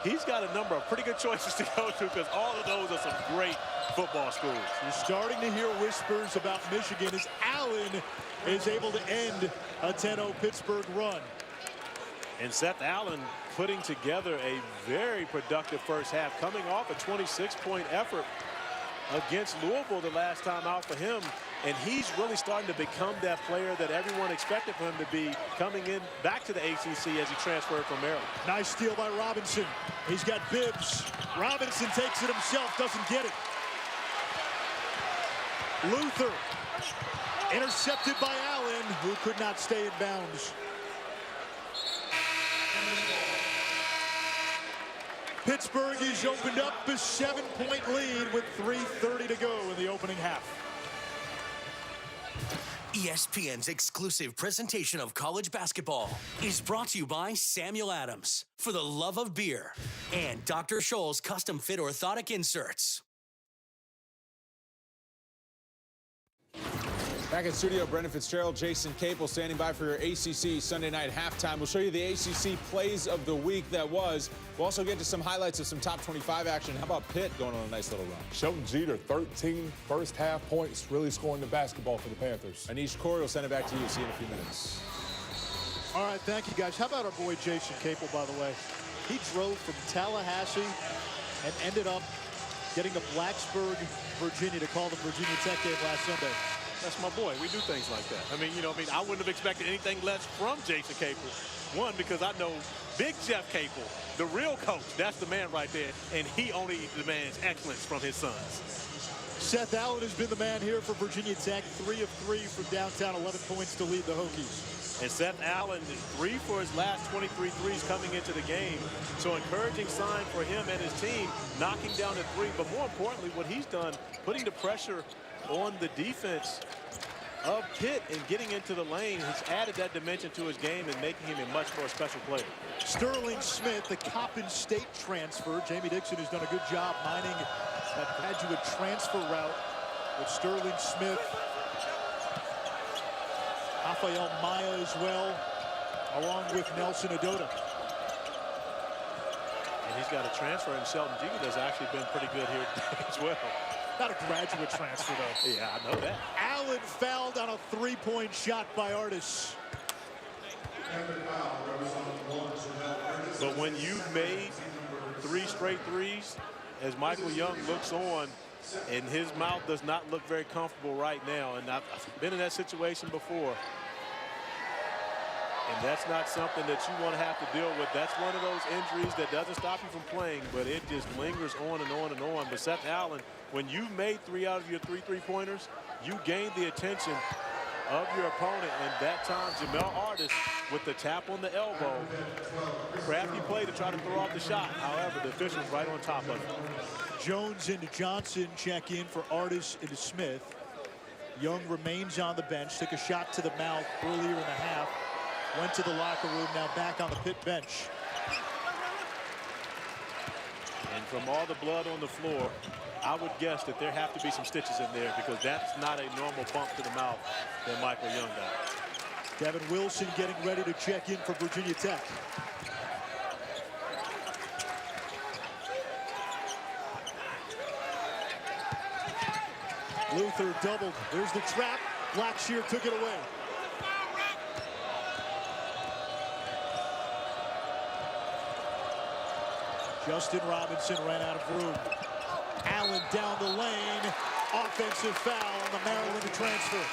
He's got a number of pretty good choices to go to because all of those are some great football schools. You're starting to hear whispers about Michigan as Allen is able to end a 10-0 Pittsburgh run. And Seth Allen putting together a very productive first half, coming off a 26-point effort against Louisville the last time out for him. And he's really starting to become that player that everyone expected for him to be, coming in back to the ACC as he transferred from Maryland. Nice steal by Robinson. He's got Bibbs. Robinson takes it himself, doesn't get it. Luther intercepted by Allen, who could not stay in bounds. Pittsburgh has opened up a 7-point lead with 3:30 to go in the opening half. ESPN's exclusive presentation of college basketball is brought to you by Samuel Adams, For the Love of Beer, and Dr. Scholl's custom fit orthotic inserts. Back in studio, Brendan Fitzgerald, Jason Capel standing by for your ACC Sunday night halftime. We'll show you the ACC plays of the week that was. We'll also get to some highlights of some top 25 action. How about Pitt going on a nice little run? Sheldon Jeter, 13 first half points, really scoring the basketball for the Panthers. Anish Corey will send it back to you. See you in a few minutes. All right, thank you, guys. How about our boy Jason Capel, by the way? He drove from Tallahassee and ended up getting to Blacksburg, Virginia, to call the Virginia Tech game last Sunday. That's my boy. We do things like that. I mean, I wouldn't have expected anything less from Jason Capel. One, because I know Big Jeff Capel, the real coach. That's the man right there. And he only demands excellence from his sons. Seth Allen has been the man here for Virginia Tech. 3 of 3 from downtown, 11 points to lead the Hokies. And Seth Allen, 3 for his last 23 threes coming into the game. So encouraging sign for him and his team, knocking down the 3. But more importantly, what he's done, putting the pressure on the defense of Pitt and getting into the lane has added that dimension to his game and making him a much more special player. Sterling Smith, the Coppin State transfer. Jamie Dixon has done a good job mining that graduate transfer route with Sterling Smith. Rafael Maya as well, along with Nelson Adota. And he's got a transfer in Shelton Jeter that's actually been pretty good here as well. Not a graduate transfer, though. Yeah, I know that. Allen fouled on a three-point shot by Artis. But when you've made 3 straight threes, as Michael Young looks on, and his mouth does not look very comfortable right now, and I've been in that situation before, and that's not something that you want to have to deal with. That's one of those injuries that doesn't stop you from playing, but it just lingers on and on and on. But Seth Allen, when you've made 3 out of your 3 3-pointers, you gain the attention of your opponent, and that time Jamel Artis with the tap on the elbow. Crafty play to try to throw off the shot. However, the official's right on top of it. Jones into Johnson check in for Artis into Smith. Young remains on the bench, took a shot to the mouth earlier in the half, went to the locker room, now back on the Pitt bench. And from all the blood on the floor, I would guess that there have to be some stitches in there, because that's not a normal bump to the mouth that Michael Young got. Devin Wilson getting ready to check in for Virginia Tech. Luther doubled. There's the trap. Blackshear took it away. Justin Robinson ran out of room. Allen down the lane. Offensive foul on the Maryland transfer.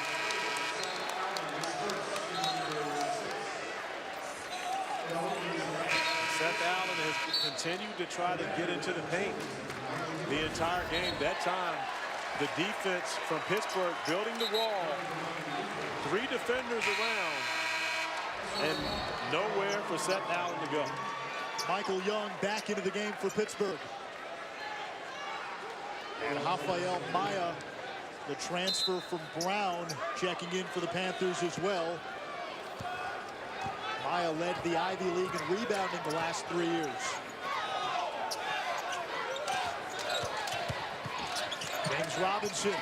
Seth Allen has continued to try to get into the paint the entire game. That time, the defense from Pittsburgh building the wall. 3 defenders around, and nowhere for Seth Allen to go. Michael Young back into the game for Pittsburgh. And Rafael Maya, the transfer from Brown, checking in for the Panthers as well. Maya led the Ivy League in rebounding the last 3 years. James Robinson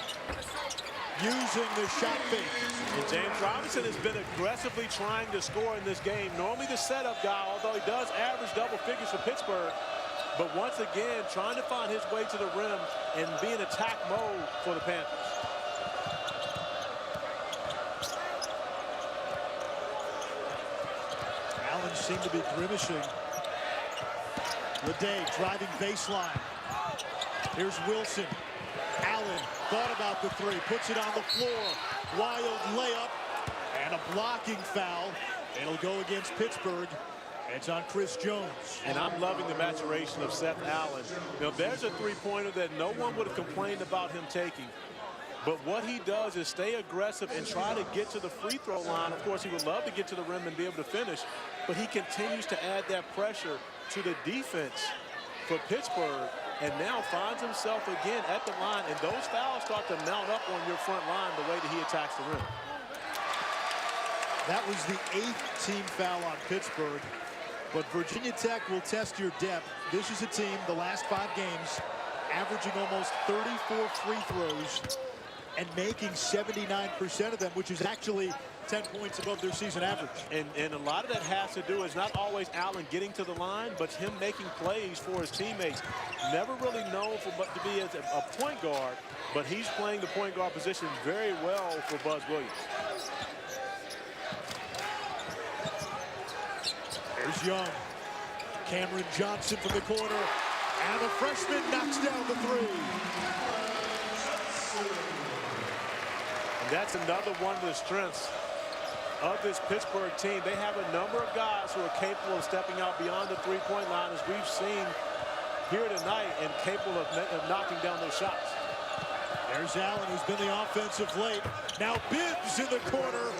using the shot fake. And James Robinson has been aggressively trying to score in this game. Normally the setup guy, although he does average double figures for Pittsburgh. But once again, trying to find his way to the rim and be in attack mode for the Panthers. Allen seemed to be grimacing. Leday driving baseline. Here's Wilson. Allen thought about the 3, puts it on the floor. Wild layup and a blocking foul. It'll go against Pittsburgh. It's on Chris Jones. And I'm loving the maturation of Seth Allen. Now, there's a 3-pointer that no one would have complained about him taking. But what he does is stay aggressive and try to get to the free throw line. Of course, he would love to get to the rim and be able to finish, but he continues to add that pressure to the defense for Pittsburgh, and now finds himself again at the line, and those fouls start to mount up on your front line the way that he attacks the rim. That was the 8th team foul on Pittsburgh, but Virginia Tech will test your depth. This is a team, the last 5 games, averaging almost 34 free throws and making 79% of them, which is actually 10 points above their season average. And a lot of that has to do is not always Allen getting to the line, but him making plays for his teammates. Never really known for but to be as a point guard, but he's playing the point guard position very well for Buzz Williams. There's Young. Cameron Johnson from the corner, and the freshman knocks down the 3. And that's another one of the strengths of this Pittsburgh team. They have a number of guys who are capable of stepping out beyond the 3-point line, as we've seen here tonight, and capable of knocking down those shots. There's Allen, who's been the offensive late. Now Bibbs in the corner.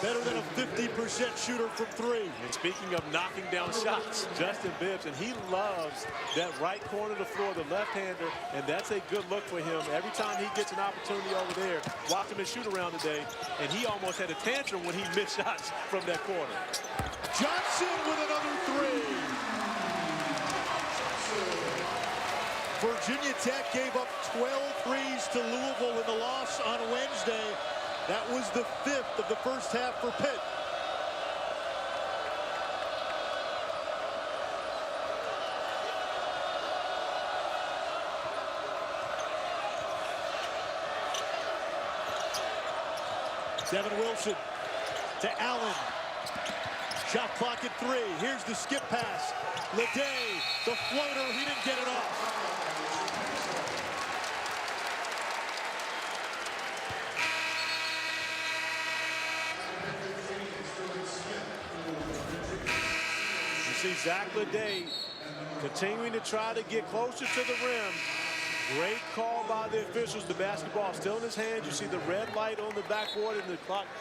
better than a 50% shooter from three. And speaking of knocking down shots, Justin Bibbs, and he loves that right corner of the floor, the left-hander, and that's a good look for him. Every time he gets an opportunity over there, watch him in shoot around today, and he almost had a tantrum when he missed shots from that corner. Johnson with another three. Virginia Tech gave up 12 threes to Louisville in the loss on Wednesday. That was the 5th of the first half for Pitt. Devin Wilson to Allen. Shot clock at 3. Here's the skip pass. Leday, the floater, he didn't get it off. You see Zach Leday continuing to try to get closer to the rim. Great call by the officials. The basketball still in his hands. You see the red light on the backboard, and the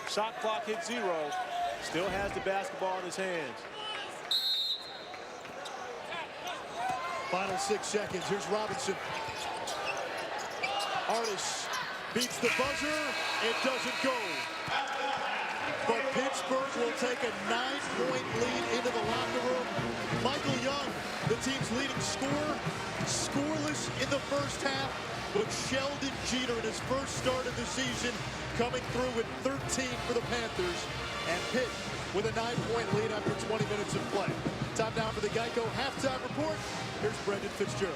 shot clock hit 0. Still has the basketball in his hands. Final 6 seconds. Here's Robinson. Artis beats the buzzer. It doesn't go. But Pittsburgh will take a 9-point lead into the locker room. Michael Young, the team's leading scorer, scoreless in the first half, but Sheldon Jeter in his first start of the season coming through with 13 for the Panthers. And Pitt with a 9-point lead after 20 minutes of play. Time now for the Geico halftime report. Here's Brendan Fitzgerald.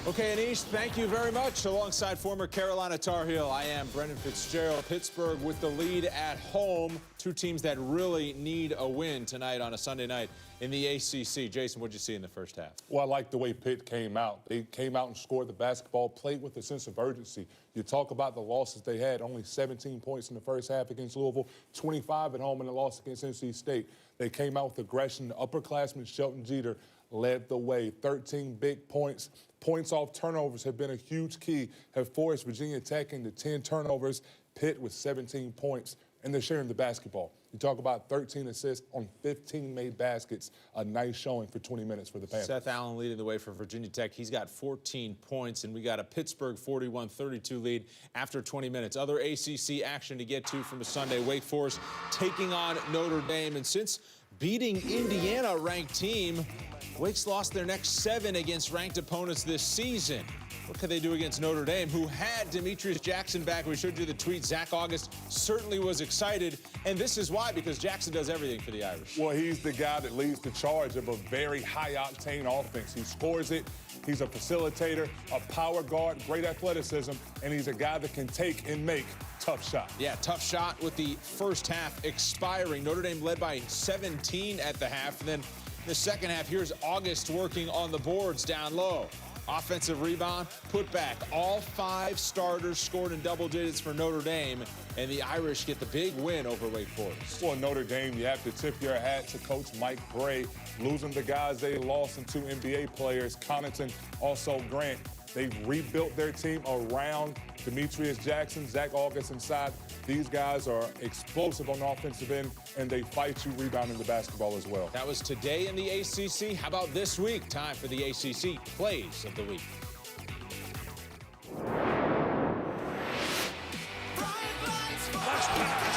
Okay, Anish, thank you very much. Alongside former Carolina Tar Heel, I am Brendan Fitzgerald. Pittsburgh with the lead at home. Two teams that really need a win tonight on a Sunday night in the ACC. Jason, what did you see in the first half? Well, I like the way Pitt came out. They came out and scored the basketball, played with a sense of urgency. You talk about the losses they had, only 17 points in the first half against Louisville, 25 at home in the loss against NC State. They came out with aggression. The upperclassman Sheldon Jeter led the way. 13 big points. Points off turnovers have been a huge key, have forced Virginia Tech into 10 turnovers. Pitt with 17 points, and they're sharing the basketball. You talk about 13 assists on 15 made baskets. A nice showing for 20 minutes for the Panthers. Seth Allen leading the way for Virginia Tech. He's got 14 points, and we got a Pittsburgh 41-32 lead after 20 minutes. Other ACC action to get to from a Sunday. Wake Forest taking on Notre Dame, and since beating Indiana ranked team, Wake's lost their next 7 against ranked opponents this season. What could they do against Notre Dame, who had Demetrius Jackson back? We showed you the tweet. Zach August certainly was excited, and this is why, because Jackson does everything for the Irish. Well, he's the guy that leads the charge of a very high-octane offense. He scores it. He's a facilitator, a power guard, great athleticism, and he's a guy that can take and make tough shots. Yeah, tough shot with the first half expiring. Notre Dame led by 17 at the half, and then in the second half, here's August working on the boards down low. Offensive rebound, put back. All 5 starters scored in double digits for Notre Dame, and the Irish get the big win over Wake Forest. For Notre Dame, you have to tip your hat to Coach Mike Brey, losing the guys they lost and 2 NBA players, Connaughton, also Grant. They've rebuilt their team around Demetrius Jackson, Zach August inside. These guys are explosive on the offensive end, and they fight you rebounding the basketball as well. That was today in the ACC. How about this week? Time for the ACC Plays of the Week. Nice pass.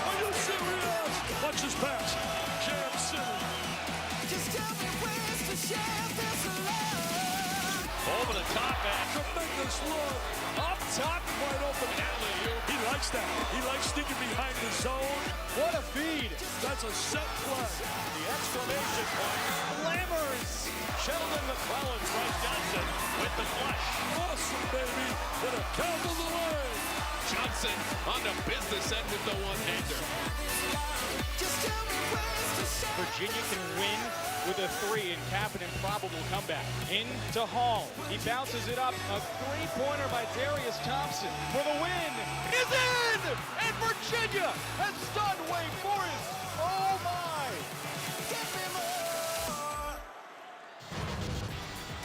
Are you serious? Watch this pass. Jam City. Just tell me ways to share this love. Over the top, man. Tremendous look. Up top, wide open. He likes that. He likes sticking behind the zone. What a feed. That's a set play. The exclamation point. Lammers. Sheldon McClellan, Bryce Johnson with the flush. Awesome, baby. With a count of the line. Johnson on the business end with the one-hander. Virginia can win with a 3 and cap an improbable comeback. Into Hall. He bounces it up. A 3-pointer by Darius Thompson for the win. Is in! And Virginia has stunned Wake Forest. Oh, my!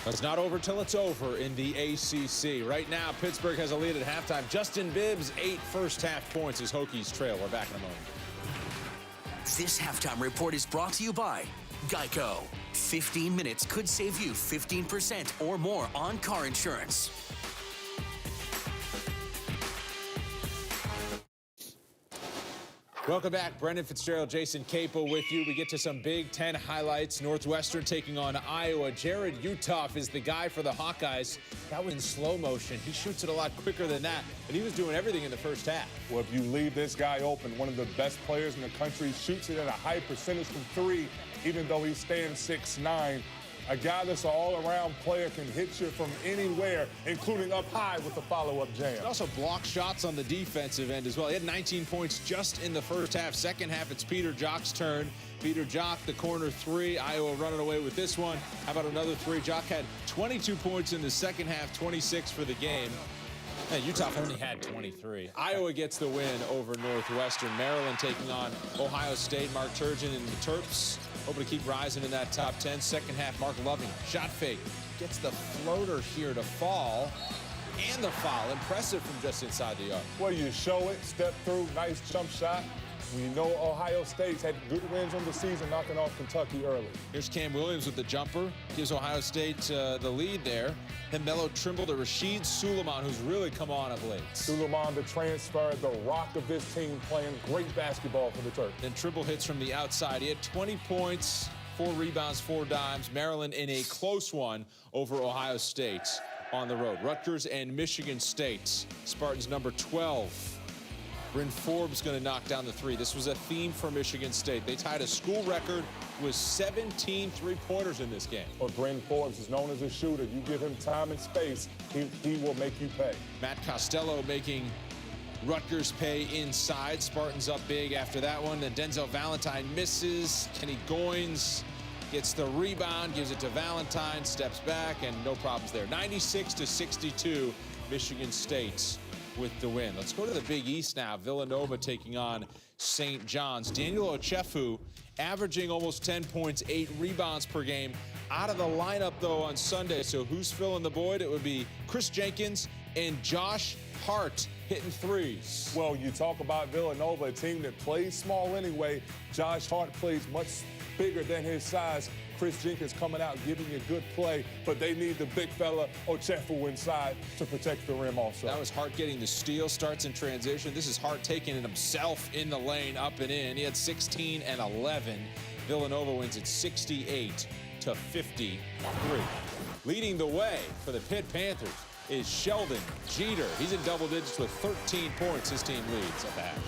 It's not over till it's over in the ACC. Right now, Pittsburgh has a lead at halftime. Justin Bibbs, 8 first-half points as Hokies trail. We're back in a moment. This halftime report is brought to you by Geico. 15 minutes could save you 15% or more on car insurance. Welcome back. Brendan Fitzgerald, Jason Capel with you. We get to some Big Ten highlights. Northwestern taking on Iowa. Jared Utoff is the guy for the Hawkeyes. That was in slow motion. He shoots it a lot quicker than that, and he was doing everything in the first half. Well, if you leave this guy open, one of the best players in the country, shoots it at a high percentage from 3, even though he stands 6'9". A guy that's an all-around player, can hit you from anywhere, including up high with the follow-up jam. He also blocked shots on the defensive end as well. He had 19 points just in the first half. Second half, it's Peter Jock's turn. Peter Jock, the corner 3. Iowa running away with this one. How about another 3? Jock had 22 points in the second half, 26 for the game. And Utah only had 23. Iowa gets the win over Northwestern. Maryland taking on Ohio State. Mark Turgeon and the Terps hoping to keep rising in that top 10. Second half, Mark Loving, shot fake. Gets the floater here to fall. And the foul. Impressive from just inside the arc. Well, you show it, step through, nice jump shot. We know Ohio State's had good wins on the season, knocking off Kentucky early. Here's Cam Williams with the jumper. Gives Ohio State the lead there. Then Melo Trimble to Rashid Suleiman, who's really come on of late. Suleiman, the transfer, the rock of this team, playing great basketball for the Terps. Then Trimble hits from the outside. He had 20 points, 4 rebounds, 4 dimes. Maryland in a close one over Ohio State on the road. Rutgers and Michigan State. Spartans number 12. Bryn Forbes going to knock down the 3. This was a theme for Michigan State. They tied a school record with 17 3-pointers in this game. Well, Bryn Forbes is known as a shooter. You give him time and space, he will make you pay. Matt Costello making Rutgers pay inside. Spartans up big after that one. Then Denzel Valentine misses. Kenny Goins gets the rebound, gives it to Valentine, steps back, and no problems there. 96-62, Michigan State with the win. Let's go to the Big East now. Villanova taking on St. John's. Daniel Ochefu averaging almost 10 points, 8 rebounds per game. Out of the lineup, though, on Sunday. So who's filling the void? It would be Chris Jenkins and Josh Hart hitting 3s. Well, you talk about Villanova, a team that plays small anyway. Josh Hart plays much bigger than his size. Chris Jenkins coming out, giving you good play, but they need the big fella Ochefu inside to protect the rim also. That was Hart getting the steal, starts in transition. This is Hart taking it himself in the lane, up and in. He had 16 and 11. Villanova wins it 68-53. Leading the way for the Pitt Panthers is Sheldon Jeter. He's in double digits with 13 points. His team leads at the half.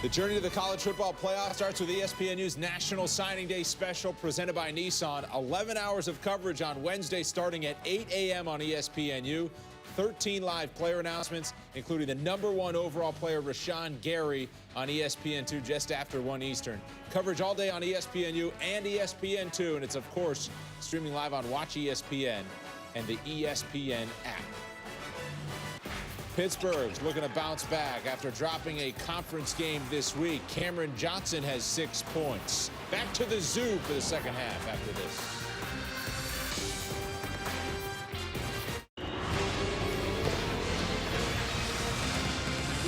The journey to the college football playoff starts with ESPNU's National Signing Day special presented by Nissan. 11 hours of coverage on Wednesday starting at 8 a.m. on ESPNU. 13 live player announcements, including the #1 overall player Rashawn Gary on ESPN2 just after 1 Eastern. Coverage all day on ESPNU and ESPN2, and it's, of course, streaming live on Watch ESPN and the ESPN app. Pittsburgh's looking to bounce back after dropping a conference game this week. Cameron Johnson has 6 points. Back to the zoo for the second half after this.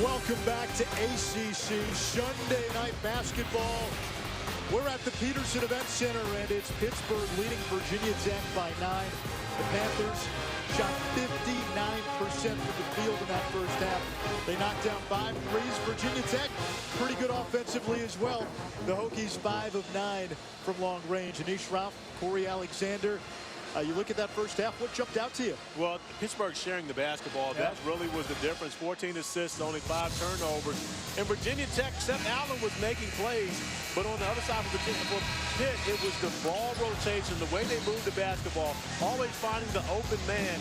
Welcome back to ACC Sunday Night Basketball. We're at the Peterson Event Center, and it's Pittsburgh leading Virginia Tech by 9. The Panthers shot 59% from the field in that first half. They knocked down 5 threes. Virginia Tech, pretty good offensively as well. The Hokies 5 of 9 from long range. Anish Ralph, Corey Alexander. You look at that first half, what jumped out to you? Well, Pittsburgh sharing the basketball, that really was the difference. 14 assists, only 5 turnovers. And Virginia Tech, Seth Allen was making plays, but on the other side of Virginia, for Pitt, it was the ball rotation, the way they moved the basketball, always finding the open man.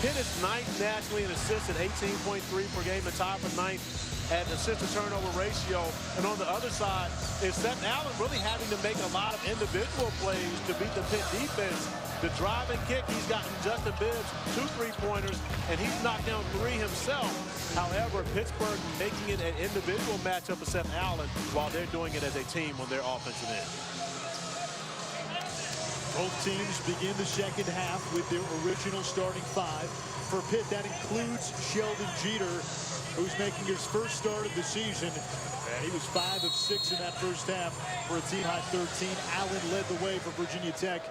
Pitt is 9th nationally in assists at 18.3 per game, the top of 9th at assist-to-turnover ratio. And on the other side is Seth Allen really having to make a lot of individual plays to beat the Pitt defense. The drive and kick, he's gotten Justin Bibbs 2 3-pointers, and he's knocked down 3 himself. However, Pittsburgh making it an individual matchup with Seth Allen while they're doing it as a team on their offensive end. Both teams begin the second half with their original starting five. For Pitt, that includes Sheldon Jeter, who's making his first start of the season. And he was 5 of 6 in that first half for a team-high 13. Allen led the way for Virginia Tech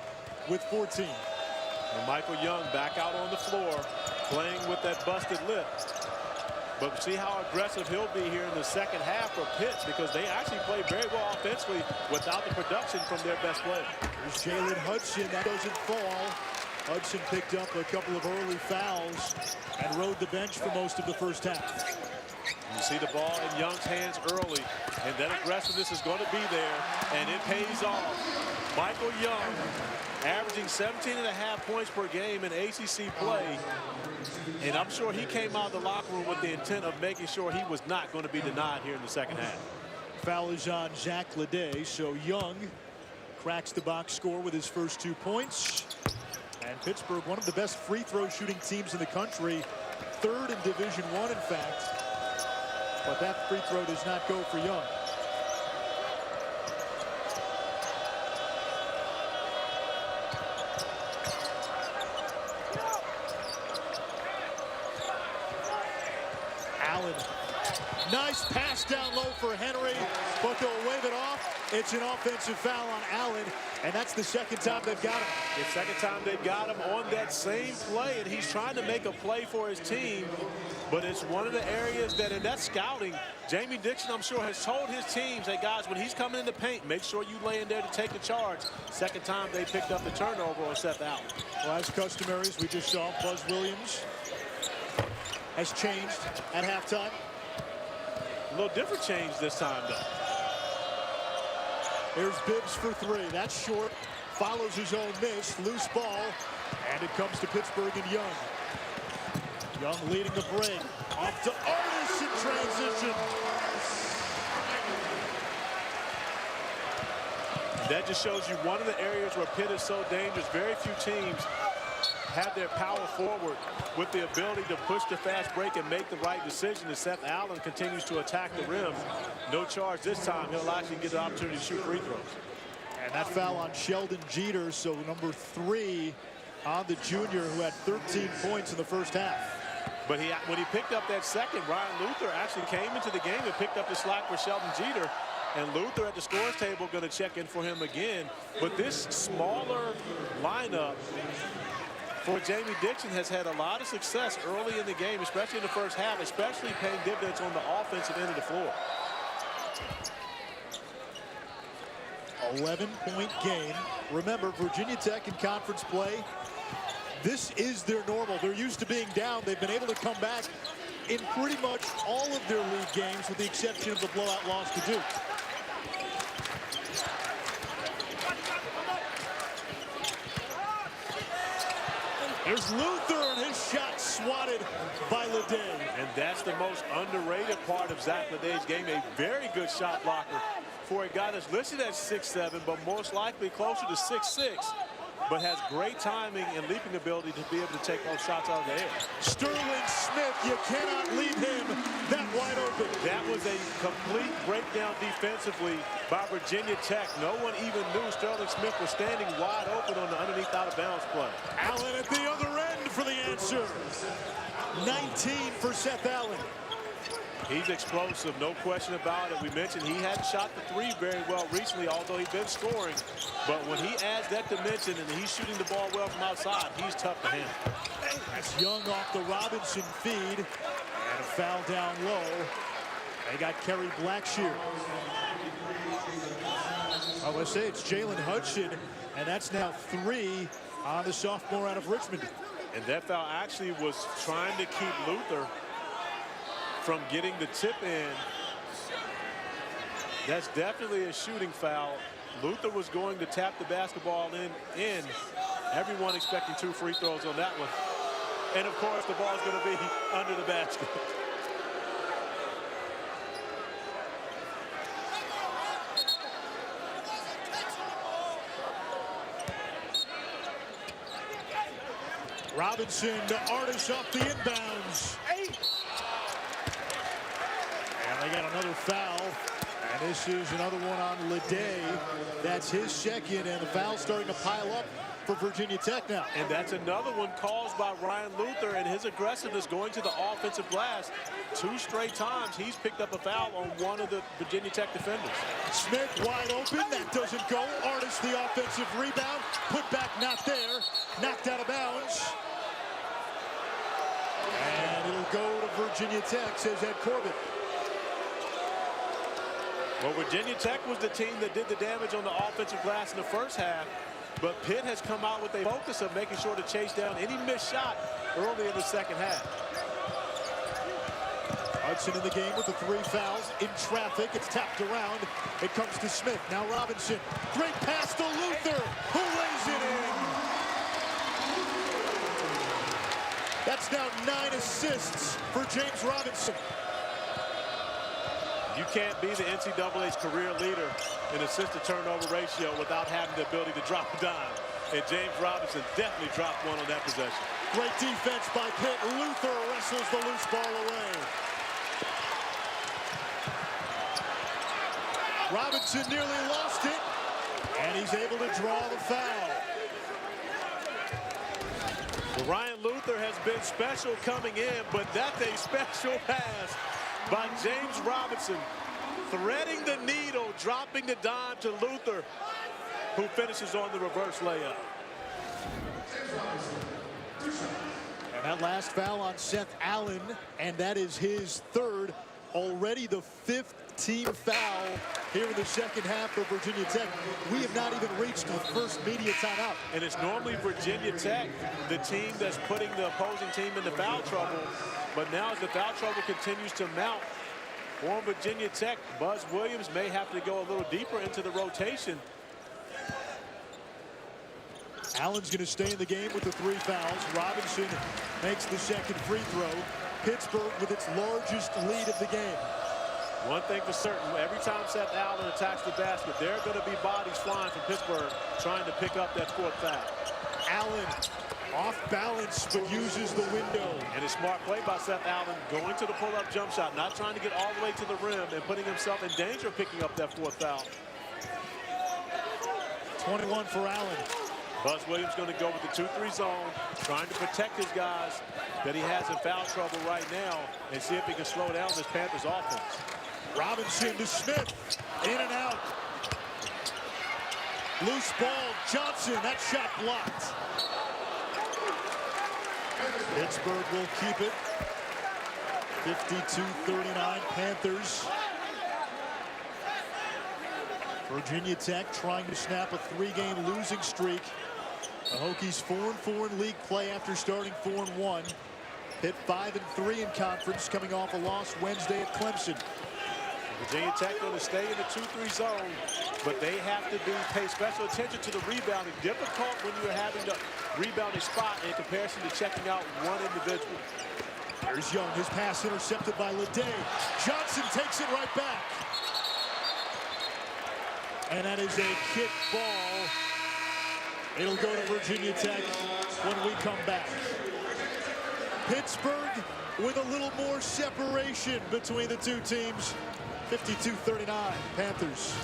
with 14. And Michael Young back out on the floor, playing with that busted lip. But see how aggressive he'll be here in the second half for Pitt, because they actually play very well offensively without the production from their best player. There's Jalen Hudson. That doesn't fall. Hudson picked up a couple of early fouls and rode the bench for most of the first half. You see the ball in Young's hands early, and that aggressiveness is going to be there, and it pays off. Michael Young averaging 17.5 points per game in ACC play, and I'm sure he came out of the locker room with the intent of making sure he was not going to be denied here in the second half. Foul is on Zach Leday, so Young cracks the box score with his first 2 points. And Pittsburgh, one of the best free throw shooting teams in the country, 3rd in Division I, in fact. But that free throw does not go for Young. Allen. Nice pass down low for Henry, but they'll wave it off. It's an offensive foul on Allen, and that's the second time they've got him. The second time they got him on that same play, and he's trying to make a play for his team, but it's one of the areas that in that scouting, Jamie Dixon, I'm sure, has told his teams, hey guys, when he's coming in the paint, make sure you lay in there to take the charge. Second time they picked up the turnover on Seth Allen. Well, as customary, as we just saw, Buzz Williams has changed at halftime. A little different change this time, though. There's Bibbs for 3. That's short. Follows his own miss. Loose ball. And it comes to Pittsburgh and Young. Young leading the break. Off to Artis in transition. That just shows you one of the areas where Pitt is so dangerous. Very few teams have their power forward with the ability to push the fast break and make the right decision. As Seth Allen continues to attack the rim. No charge this time. He'll actually get the opportunity to shoot free throws. And that foul on Sheldon Jeter, so number 3 on the junior, who had 13 points in the first half. But when he picked up that second, Ryan Luther actually came into the game and picked up the slack for Sheldon Jeter. And Luther at the scores table going to check in for him again. But this smaller lineup for Jamie Dixon has had a lot of success early in the game, especially in the first half, especially paying dividends on the offensive end of the floor. 11-point game. Remember, Virginia Tech in conference play, this is their normal. They're used to being down. They've been able to come back in pretty much all of their league games, with the exception of the blowout loss to Duke. There's Luther, and his shot swatted by Leday. And that's the most underrated part of Zach Leday's game. A very good shot blocker for a guy that's listed at 6'7", but most likely closer to 6'6", but has great timing and leaping ability to be able to take those shots out of the air. Sterling Smith, you cannot leave him that wide open. That was a complete breakdown defensively by Virginia Tech. No one even knew Sterling Smith was standing wide open on the underneath out of bounds play. Allen at the other end for the answer. 19 for Seth Allen. He's explosive, no question about it. We mentioned he hadn't shot the 3 very well recently, although he's been scoring. But when he adds that dimension and he's shooting the ball well from outside, he's tough to handle. That's Young off the Robinson feed. And a foul down low. They got Kerry Blackshear. Oh, let's say it's Jalen Hudson, and that's now 3 on the sophomore out of Richmond. And that foul actually was trying to keep Luther from getting the tip in. That's definitely a shooting foul. Luther was going to tap the basketball in. Everyone expecting 2 free throws on that one. And of course, the ball's going to be under the basket. Robinson to Artis off the inbounds. And they got another foul And this is another one on Leday. That's his second, and the foul's starting to pile up for Virginia Tech now. And that's another one caused by Ryan Luther and his aggressiveness going to the offensive glass. 2 straight times he's picked up a foul on one of the Virginia Tech defenders. Smith wide open. That doesn't go. Artist the offensive rebound. Put back not there. Knocked out of bounds. And it'll go to Virginia Tech, says Ed Corbett. Well, Virginia Tech was the team that did the damage on the offensive glass in the first half. But Pitt has come out with a focus of making sure to chase down any missed shot early in the second half. Hudson in the game with the 3 fouls. In traffic, it's tapped around. It comes to Smith. Now Robinson. Great pass to Luther, who lays it in. That's now 9 assists for James Robinson. You can't be the NCAA's career leader in assist-to-turnover ratio without having the ability to drop a dime. And James Robinson definitely dropped one on that possession. Great defense by Pitt. Luther wrestles the loose ball away. Robinson nearly lost it, and he's able to draw the foul. Well, Ryan Luther has been special coming in, but that's a special pass by James Robinson, threading the needle, dropping the dime to Luther, who finishes on the reverse layup. And that last foul on Seth Allen, and that is his 3rd, already the 5th team foul here in the second half for Virginia Tech. We have not even reached the first media timeout. And it's normally Virginia Tech, the team that's putting the opposing team into foul trouble. But now as the foul trouble continues to mount for Virginia Tech, Buzz Williams may have to go a little deeper into the rotation. Allen's going to stay in the game with the 3 fouls. Robinson makes the second free throw. Pittsburgh with its largest lead of the game. One thing for certain, every time Seth Allen attacks the basket, there are going to be bodies flying from Pittsburgh trying to pick up that 4th foul. Allen off balance, but uses the window. And a smart play by Seth Allen, going to the pull-up jump shot, not trying to get all the way to the rim and putting himself in danger of picking up that 4th foul. 21 for Allen. Buzz Williams going to go with the 2-3 zone, trying to protect his guys that he has in foul trouble right now and see if he can slow down this Panthers offense. Robinson to Smith, in and out. Loose ball, Johnson, that shot blocked. Pittsburgh will keep it. 52-39 Panthers. Virginia Tech trying to snap a 3-game losing streak. The Hokies 4-4 in league play after starting 4-1. Pitt 5-3 in conference, coming off a loss Wednesday at Clemson. Virginia Tech going to stay in the 2-3 zone, but they have to pay special attention to the rebounding. Difficult when you're having the rebounding spot in comparison to checking out one individual. There's Young, his pass intercepted by Leday. Johnson takes it right back. And that is a kick ball. It'll go to Virginia Tech when we come back. Pittsburgh with a little more separation between the two teams. 52-39 Panthers.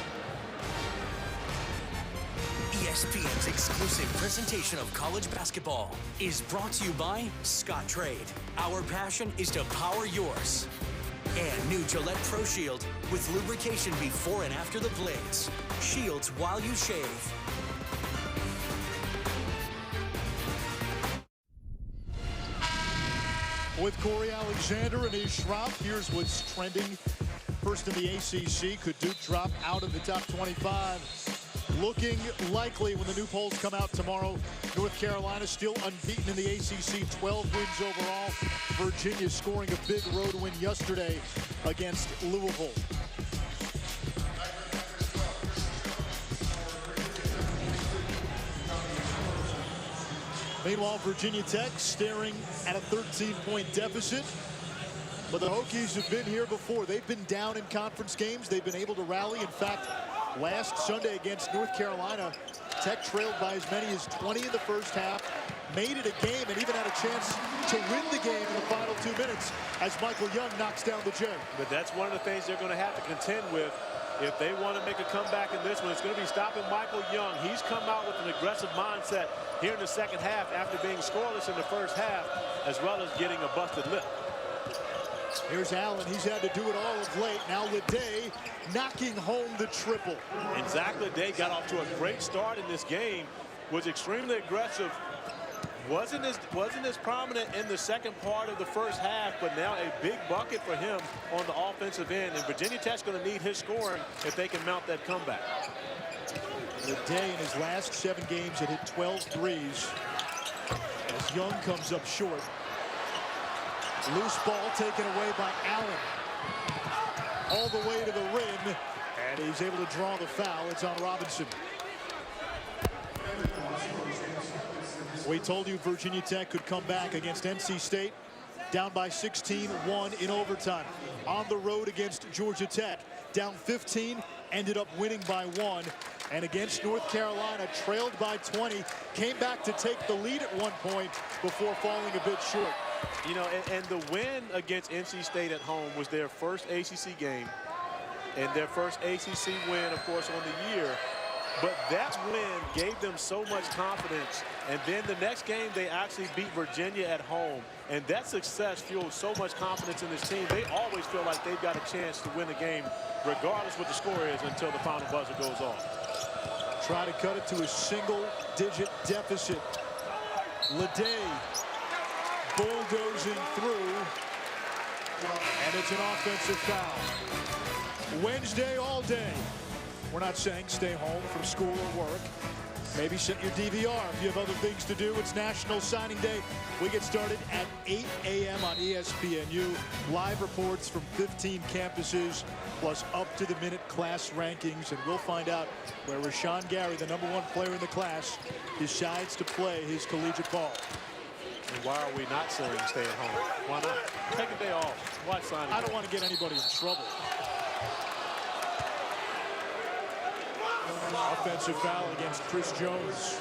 ESPN's exclusive presentation of college basketball is brought to you by Scott Trade. Our passion is to power yours. And new Gillette Pro Shield with lubrication before and after the blades. Shields while you shave. With Corey Alexander and Ish Schraub, here's what's trending. First in the ACC, could Duke drop out of the top 25? Looking likely when the new polls come out tomorrow. North Carolina still unbeaten in the ACC, 12 wins overall. Virginia scoring a big road win yesterday against Louisville. Meanwhile, Virginia Tech staring at a 13-point deficit. But the Hokies have been here before. They've been down in conference games. They've been able to rally. In fact, last Sunday against North Carolina, Tech trailed by as many as 20 in the first half, made it a game, and even had a chance to win the game in the final 2 minutes as Michael Young knocks down the J. But that's one of the things they're going to have to contend with. if they want to make a comeback in this one, it's going to be stopping Michael Young. He's come out with an aggressive mindset here in the second half after being scoreless in the first half, as well as getting a busted lip. Here's Allen. He's had to do it all of late. Now Leday knocking home the triple. And Zach Leday got off to a great start in this game, was extremely aggressive. Wasn't as prominent in the second part of the first half, but now a big bucket for him on the offensive end. And Virginia Tech's going to need his scoring if they can mount that comeback. Leday in his last 7 games had hit 12 threes. As Young comes up short. Loose ball taken away by Allen. All the way to the rim. And he's able to draw the foul. It's on Robinson. We told you Virginia Tech could come back against NC State. Down by 16-1 in overtime. On the road against Georgia Tech. Down 15, ended up winning by 1. And against North Carolina, trailed by 20. Came back to take the lead at one point before falling a bit short. You know, and the win against NC State at home was their first ACC game. And their first ACC win, of course, on the year. But that win gave them so much confidence. And then the next game, they actually beat Virginia at home. And that success fueled so much confidence in this team. They always feel like they've got a chance to win the game, regardless what the score is, until the final buzzer goes off. Try to cut it to a single-digit deficit. Leday bulldozing through. And it's an offensive foul. Wednesday all day. We're not saying stay home from school or work. Maybe set your DVR if you have other things to do. It's National Signing Day. We get started at 8 a.m. on ESPNU. Live reports from 15 campuses, plus up-to-the-minute class rankings. And we'll find out where Rashawn Gary, the #1 player in the class, decides to play his collegiate ball. And why are we not saying stay at home? Why not? Take a day off. Watch signing day. I don't want to get anybody in trouble. Offensive foul against Chris Jones.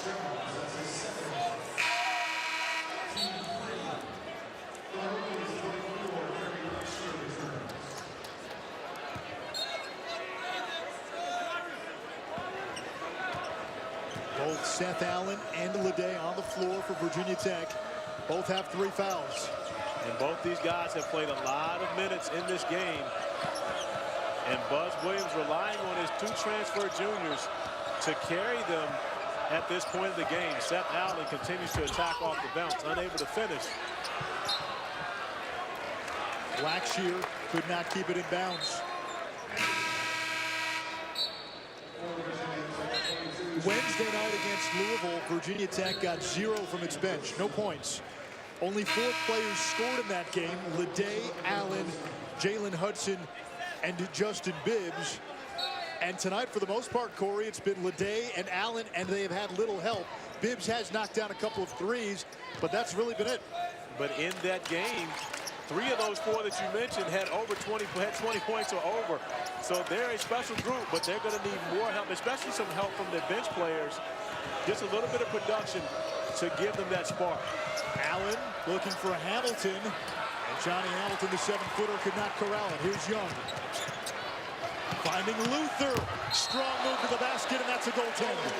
Both Seth Allen and Leday on the floor for Virginia Tech. Both have 3 fouls. And both these guys have played a lot of minutes in this game. And Buzz Williams relying on his 2 transfer juniors to carry them at this point of the game. Seth Allen continues to attack off the bounce, unable to finish. Blackshear could not keep it in bounds. Wednesday night against Louisville, Virginia Tech got 0 from its bench. No points. Only 4 players scored in that game. Leday, Allen, Jalen Hudson, and Justin Bibbs. And tonight, for the most part, Corey, it's been Leday and Allen, and they have had little help. Bibbs has knocked down a couple of threes, but that's really been it. But in that game, 3 of those 4 that you mentioned had 20 points or over. So they're a special group, but they're going to need more help, especially some help from their bench players. Just a little bit of production to give them that spark. Allen looking for Hamilton. And Johnny Hamilton, the 7-footer, could not corral it. Here's Young. Finding Luther. Strong move to the basket, and that's a goaltender.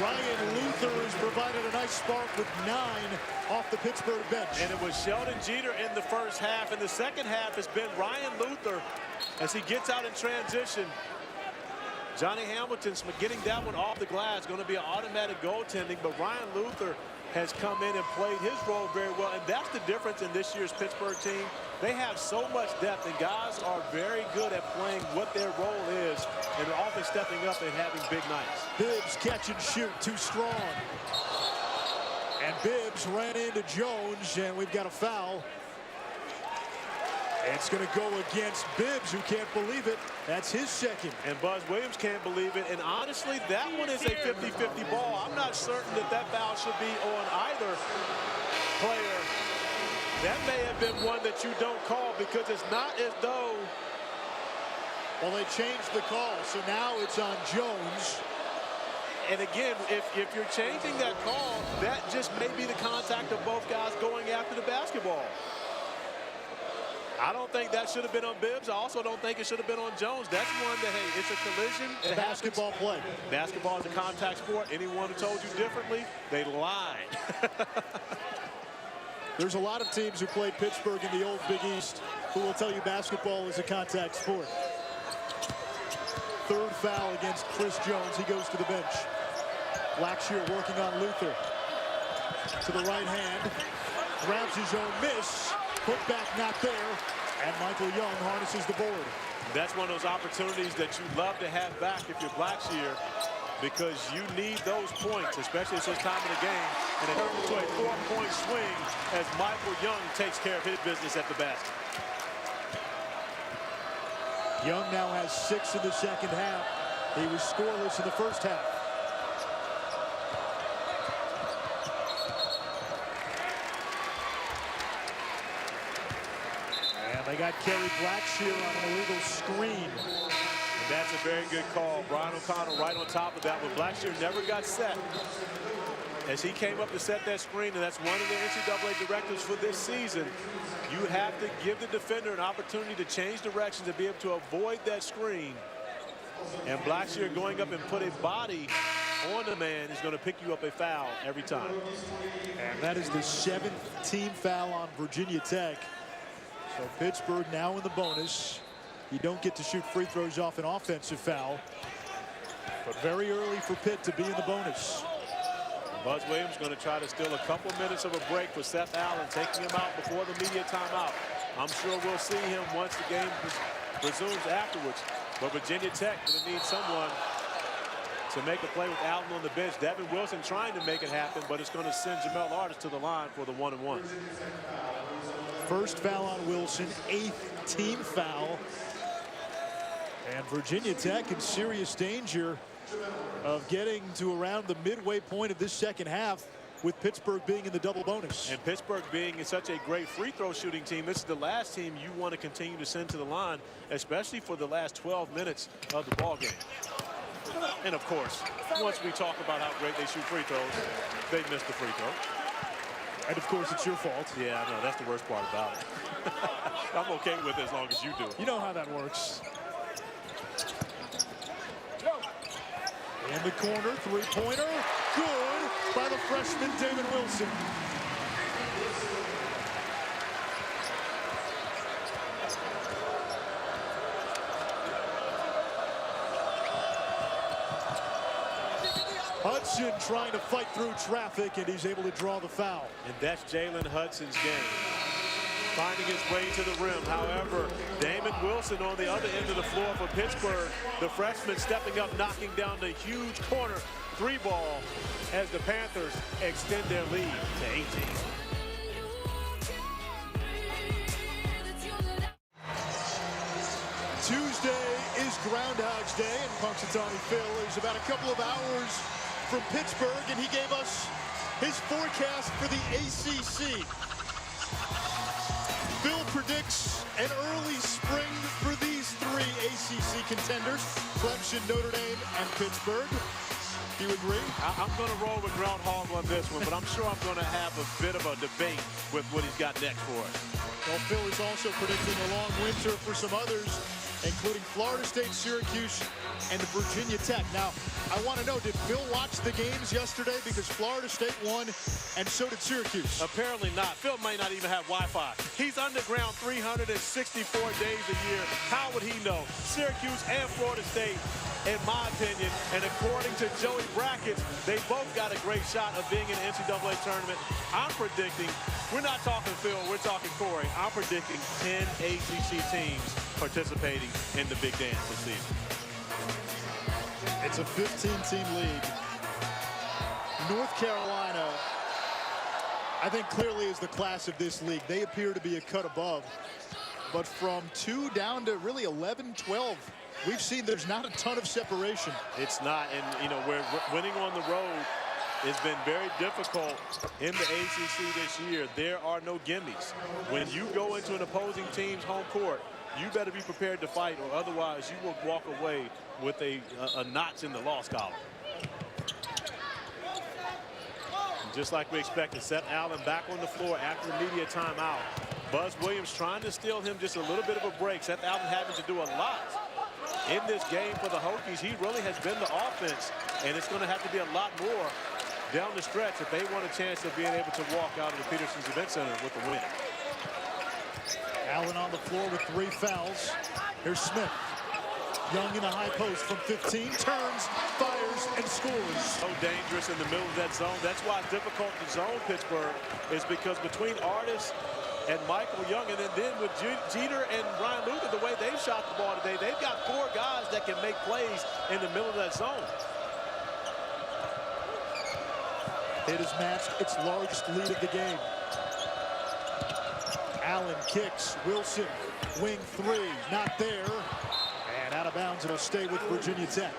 Ryan Luther has provided a nice spark with 9 off the Pittsburgh bench. And it was Sheldon Jeter in the first half. In the second half, it's been Ryan Luther as he gets out in transition. Johnny Hamilton's getting that one off the glass. Going to be an automatic goaltending, but Ryan Luther has come in and played his role very well. And that's the difference in this year's Pittsburgh team. They have so much depth, and guys are very good at playing what their role is, and they're often stepping up and having big nights. Bibbs catch and shoot, too strong. And Bibbs ran into Jones, and we've got a foul. It's going to go against Bibbs, who can't believe it. That's his second. And Buzz Williams can't believe it. And honestly, that one is a 50-50 ball. I'm not certain that foul should be on either player. That may have been one that you don't call, because it's not as though... Well, they changed the call, so now it's on Jones. And again, if you're changing that call, that just may be the contact of both guys going after the basketball. I don't think that should have been on Bibbs. I also don't think it should have been on Jones. That's one that, hey, it's a collision. It's basketball play. Basketball is a contact sport. Anyone who told you differently, they lied. There's a lot of teams who played Pittsburgh in the old Big East who will tell you basketball is a contact sport. Third foul against Chris Jones. He goes to the bench. Blackshear working on Luther. To the right hand. Grabs his own miss. Put back not there. And Michael Young harnesses the board. That's one of those opportunities that you love to have back if you're Blackshear, because you need those points, especially at this time of the game. And it turns into a 4-point swing as Michael Young takes care of his business at the basket. Young now has 6 in the second half. He was scoreless in the first half. And they got Kerry Blackshear on an illegal screen. And that's a very good call. Brian O'Connell right on top of that one. Blackshear never got set. As he came up to set that screen, and that's one of the NCAA directives for this season, you have to give the defender an opportunity to change directions and be able to avoid that screen. And Blackshear going up and put a body on the man is going to pick you up a foul every time. And that is the 7th team foul on Virginia Tech. So Pittsburgh now in the bonus. You don't get to shoot free throws off an offensive foul, but very early for Pitt to be in the bonus. Buzz Williams going to try to steal a couple minutes of a break for Seth Allen, taking him out before the media timeout. I'm sure we'll see him once the game resumes afterwards. But Virginia Tech going to need someone to make a play with Allen on the bench. Devin Wilson trying to make it happen, but it's going to send Jamel Artis to the line for the 1-and-1. First foul on Wilson, 8th team foul. And Virginia Tech in serious danger of getting to around the midway point of this second half, with Pittsburgh being in the double bonus. And Pittsburgh being such a great free throw shooting team, this is the last team you want to continue to send to the line, especially for the last 12 minutes of the ball game. And of course, once we talk about how great they shoot free throws, they missed the free throw. And of course, it's your fault. Yeah, I know. That's the worst part about it. I'm okay with it as long as you do. You know how that works. In the corner, three-pointer, good by the freshman David Wilson. Hudson trying to fight through traffic, and he's able to draw the foul. And that's Jalen Hudson's game, finding his way to the rim. However, Damon Wilson on the other end of the floor for Pittsburgh, the freshman stepping up, knocking down the huge corner three ball as the Panthers extend their lead to 18. Tuesday is Groundhog's Day, and Punxsutawney Phil is about a couple of hours from Pittsburgh, and he gave us his forecast for the ACC. Phil predicts an early spring for these three ACC contenders, Clemson, Notre Dame, and Pittsburgh. Do you agree? I'm going to roll with Groundhog on this one, but I'm sure I'm going to have a bit of a debate with what he's got next for us. Well, Phil is also predicting a long winter for some others, including Florida State, Syracuse, and Virginia Tech. Now, I want to know, did Phil watch the games yesterday? Because Florida State won, and so did Syracuse. Apparently not. Phil may not even have Wi-Fi. He's underground 364 days a year. How would he know? Syracuse and Florida State, in my opinion, and according to Joey Brackett, they both got a great shot of being in the NCAA tournament. I'm predicting, we're not talking Phil, we're talking Corey. I'm predicting 10 ACC teams participating in the Big Dance this season. It's a 15-team league. North Carolina, I think, clearly is the class of this league. They appear to be a cut above. But from 2 down to really 11, 12, we've seen there's not a ton of separation. It's not, and, you know, we're winning on the road has been very difficult in the ACC this year. There are no gimmies. When you go into an opposing team's home court, you better be prepared to fight, or otherwise you will walk away with a notch in the loss column. And just like we expected, Seth Allen back on the floor after the media timeout. Buzz Williams trying to steal him just a little bit of a break. Seth Allen having to do a lot in this game for the Hokies. He really has been the offense, and it's going to have to be a lot more down the stretch if they want a chance of being able to walk out of the Peterson's Event Center with a win. Allen on the floor with 3 fouls. Here's Smith. Young in the high post from 15, turns, fires, and scores. So dangerous in the middle of that zone. That's why it's difficult to zone Pittsburgh, is because between Artis and Michael Young, and then with Jeter and Ryan Luther, the way they've shot the ball today, they've got 4 guys that can make plays in the middle of that zone. It has matched its largest lead of the game. Allen kicks. Wilson, wing 3, not there. And out of bounds, it'll stay with Virginia Tech.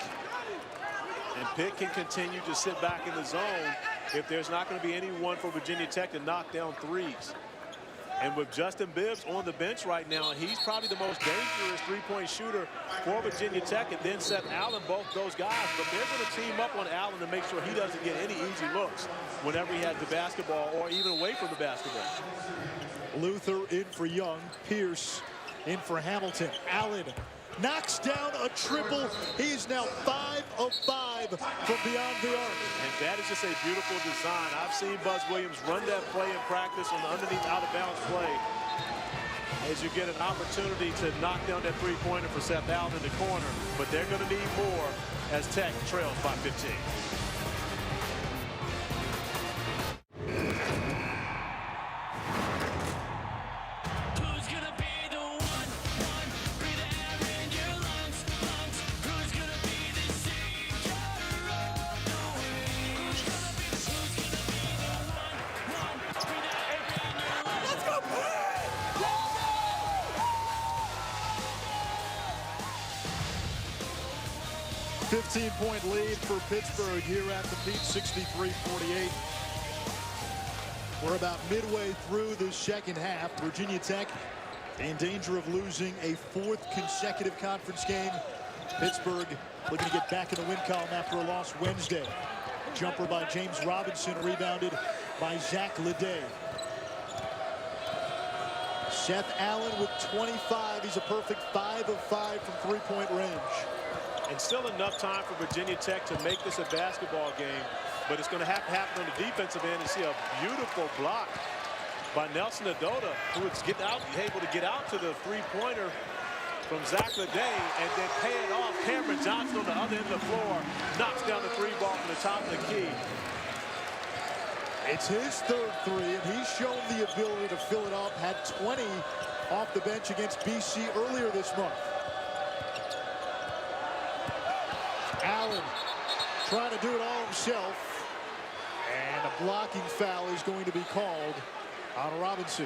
And Pitt can continue to sit back in the zone if there's not going to be anyone for Virginia Tech to knock down threes. And with Justin Bibbs on the bench right now, he's probably the most dangerous three-point shooter for Virginia Tech, and then Seth Allen, both those guys. But they're going to team up on Allen to make sure he doesn't get any easy looks whenever he has the basketball or even away from the basketball. Luther in for Young. Pierce in for Hamilton. Allen knocks down a triple. He is now 5 of 5 from beyond the arc. And that is just a beautiful design. I've seen Buzz Williams run that play in practice on the underneath out-of-bounds play. As you get an opportunity to knock down that three-pointer for Seth Allen in the corner. But they're going to need more as Tech trails by 15. Let's go, Pitt! 15-point lead for Pittsburgh here at the Pitt, 63-48. We're about midway through the second half. Virginia Tech in danger of losing a 4th consecutive conference game. Pittsburgh looking to get back in the win column after a loss Wednesday. Jumper by James Robinson, rebounded by Zach Leday. Seth Allen with 25. He's a perfect 5 of 5 from three-point range. And still enough time for Virginia Tech to make this a basketball game. But it's going to have to happen on the defensive end. And see a beautiful block by Nelson Adota, who is able to get out to the three-pointer from Zach Leday and then pay it off. Cameron Johnson on the other end of the floor knocks down the 3-ball from the top of the key. It's his 3rd three, and he's shown the ability to fill it up. Had 20 off the bench against BC earlier this month. Allen trying to do it all himself. And a blocking foul is going to be called on Robinson.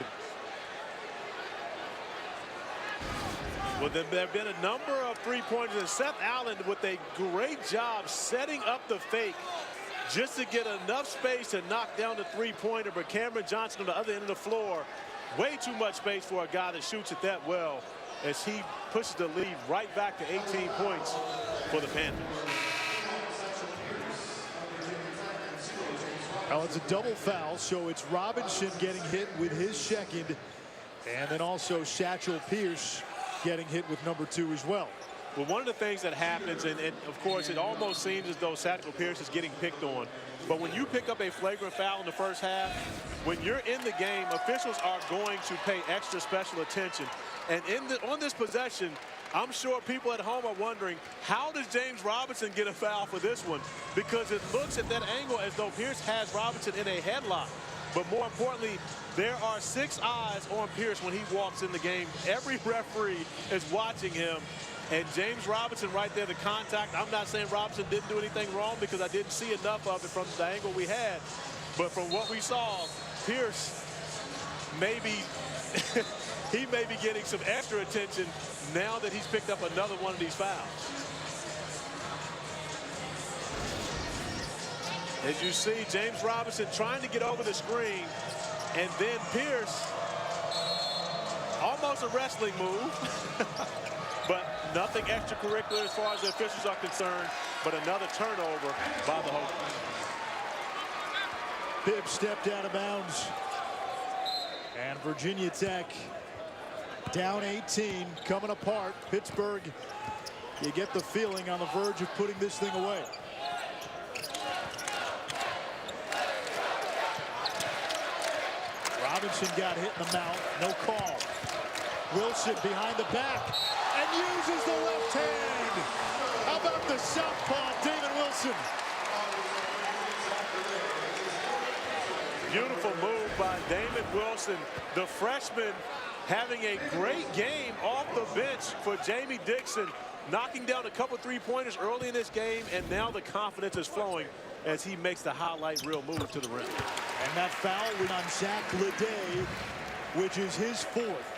Well, there have been a number of three-pointers, and Seth Allen with a great job setting up the fake just to get enough space to knock down the three-pointer. But Cameron Johnson on the other end of the floor, way too much space for a guy that shoots it that well, as he pushes the lead right back to 18 points for the Panthers. Well, it's a double foul, so it's Robinson getting hit with his 2nd, and then also Satchel Pierce getting hit with number 2 as well. Well, one of the things that happens, and of course, it almost seems as though Satchel Pierce is getting picked on. But when you pick up a flagrant foul in the first half, when you're in the game, officials are going to pay extra special attention. And on this possession, I'm sure people at home are wondering, how does James Robinson get a foul for this one? Because it looks at that angle as though Pierce has Robinson in a headlock. But more importantly, there are 6 eyes on Pierce when he walks in the game. Every referee is watching him. And James Robinson right there, the contact. I'm not saying Robinson didn't do anything wrong because I didn't see enough of it from the angle we had. But from what we saw, Pierce maybe he may be getting some extra attention now that he's picked up another one of these fouls. As you see, James Robinson trying to get over the screen, and then Pierce, almost a wrestling move, but nothing extracurricular as far as the officials are concerned, but another turnover by the Hokies. Bibb stepped out of bounds. And Virginia Tech down 18, coming apart. Pittsburgh, you get the feeling on the verge of putting this thing away. Robinson got hit in the mouth, no call. Wilson behind the back and uses the left hand. How about the southpaw, David Wilson? Beautiful move by Damon Wilson, the freshman, having a great game off the bench for Jamie Dixon, knocking down a couple three-pointers early in this game, and now the confidence is flowing as he makes the highlight reel move to the rim. And that foul went on Zach Leday, which is his fourth.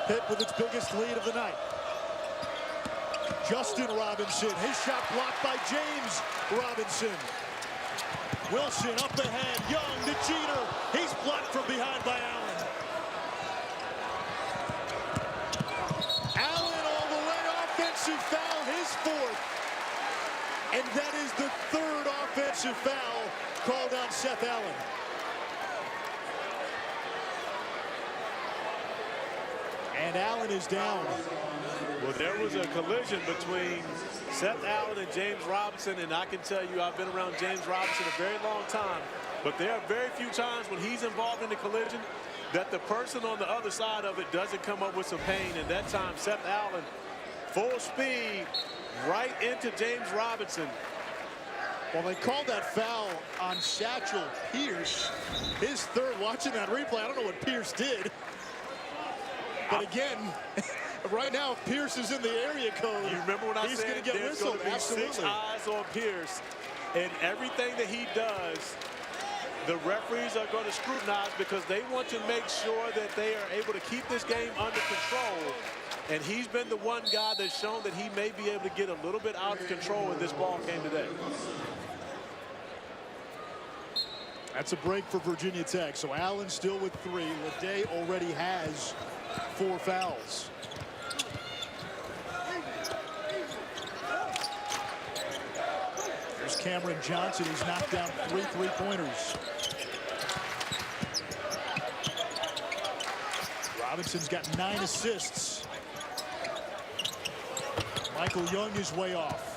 Pitt with its biggest lead of the night. Justin Robinson, his shot blocked by James Robinson. Wilson up ahead, Young to Jeter. He's blocked from behind by Allen. Allen all the way, offensive foul, his fourth. And that is the third offensive foul called on Seth Allen. And Allen is down. Well, there was a collision between Seth Allen and James Robinson, and I can tell you I've been around James Robinson a very long time, but there are very few times when he's involved in the collision that the person on the other side of it doesn't come up with some pain. And that time, Seth Allen, full speed, right into James Robinson. Well, they called that foul on Satchel Pierce. His third. Watching that replay, I don't know what Pierce did. But again, right now, if Pierce is in the area code, you remember when I he's said going to get there's whistled? Going to be Absolutely. 6 eyes on Pierce, and everything that he does, the referees are going to scrutinize because they want to make sure that they are able to keep this game under control. And he's been the one guy that's shown that he may be able to get a little bit out of control in this ball game today. That's a break for Virginia Tech. So Allen still with 3. Leday already has 4 fouls. There's Cameron Johnson. He's knocked down 3 three-pointers. Robinson's got 9 assists. Michael Young is way off.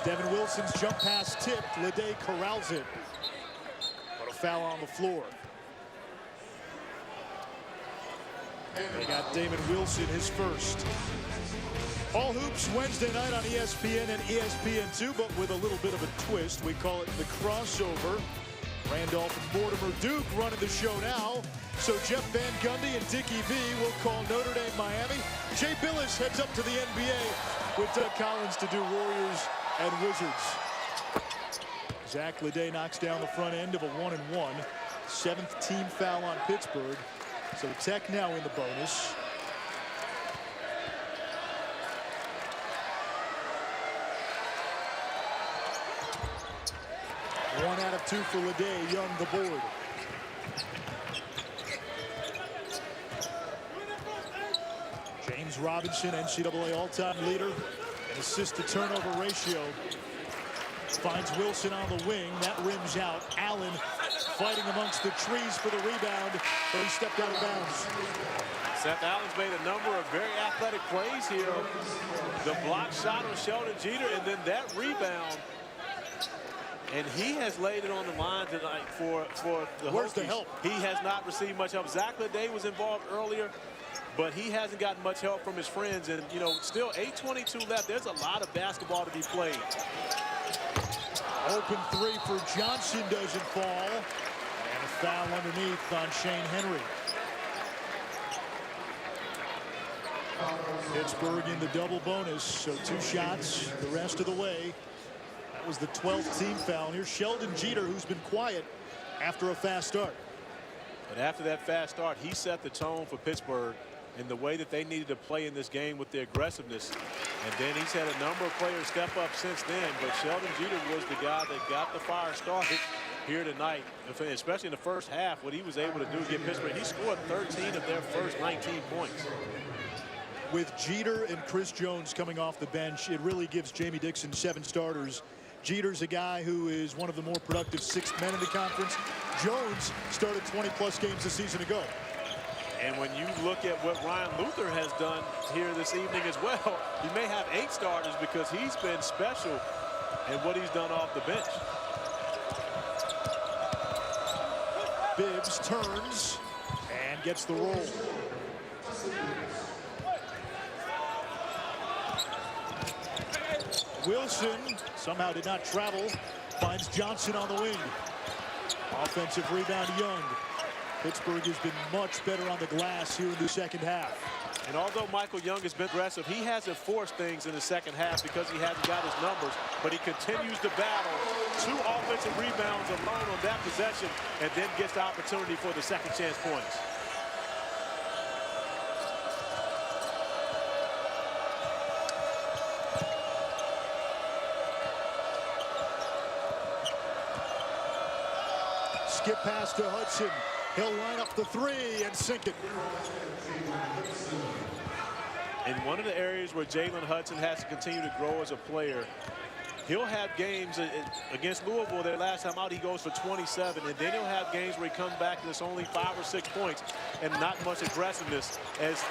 Devin Wilson's jump pass tipped. Leday corrals it. But a foul on the floor. They got Damon Wilson, his first. All Hoops Wednesday night on ESPN and ESPN2, but with a little bit of a twist. We call it the crossover. Randolph and Mortimer Duke running the show now. So Jeff Van Gundy and Dickie V will call Notre Dame Miami. Jay Billis heads up to the NBA with Doug Collins to do Warriors and Wizards. Zach Leday knocks down the front end of a 1-and-1. 7th team foul on Pittsburgh. So Tech now in the bonus. One out of 2 for Leday. Young the board. James Robinson, NCAA all-time leader in assist-to-turnover ratio. Finds Wilson on the wing. That rims out. Allen fighting amongst the trees for the rebound, but he stepped out of bounds. Seth Allen's made a number of very athletic plays here. The block shot on Sheldon Jeter, and then that rebound. And he has laid it on the line tonight for the Where's Hokies. the help? He has not received much help. Zach Leday was involved earlier, but he hasn't gotten much help from his friends. And, you know, still 8:22 left. There's a lot of basketball to be played. Open 3 for Johnson doesn't fall. And a foul underneath on Shane Henry. Pittsburgh in the double bonus, so 2 shots the rest of the way. That was the 12th team foul. Here's Sheldon Jeter, who's been quiet after a fast start. But after that fast start, he set the tone for Pittsburgh in the way that they needed to play in this game with their aggressiveness. And then he's had a number of players step up since then, but Sheldon Jeter was the guy that got the fire started here tonight, especially in the first half. What he was able to do to get Pittsburgh, he scored 13 of their first 19 points. with Jeter and Chris Jones coming off the bench, it really gives Jamie Dixon 7 starters. Jeter's a guy who is one of the more productive 6th men in the conference. Jones started 20-plus games a season ago. And when you look at what Ryan Luther has done here this evening as well, he may have 8 starters because he's been special in what he's done off the bench. Bibbs turns and gets the roll. Wilson somehow did not travel. Finds Johnson on the wing. Offensive rebound, Young. Pittsburgh has been much better on the glass here in the second half. And although Michael Young has been aggressive, he hasn't forced things in the second half because he hasn't got his numbers, but he continues to battle 2 offensive rebounds alone on that possession and then gets the opportunity for the second chance points. Skip pass to Hudson. He'll line up the 3 and sink it. In one of the areas where Jalen Hudson has to continue to grow as a player, he'll have games against Louisville. Their last time out, he goes for 27, and then he'll have games where he comes back and it's only 5 or 6 points and not much aggressiveness as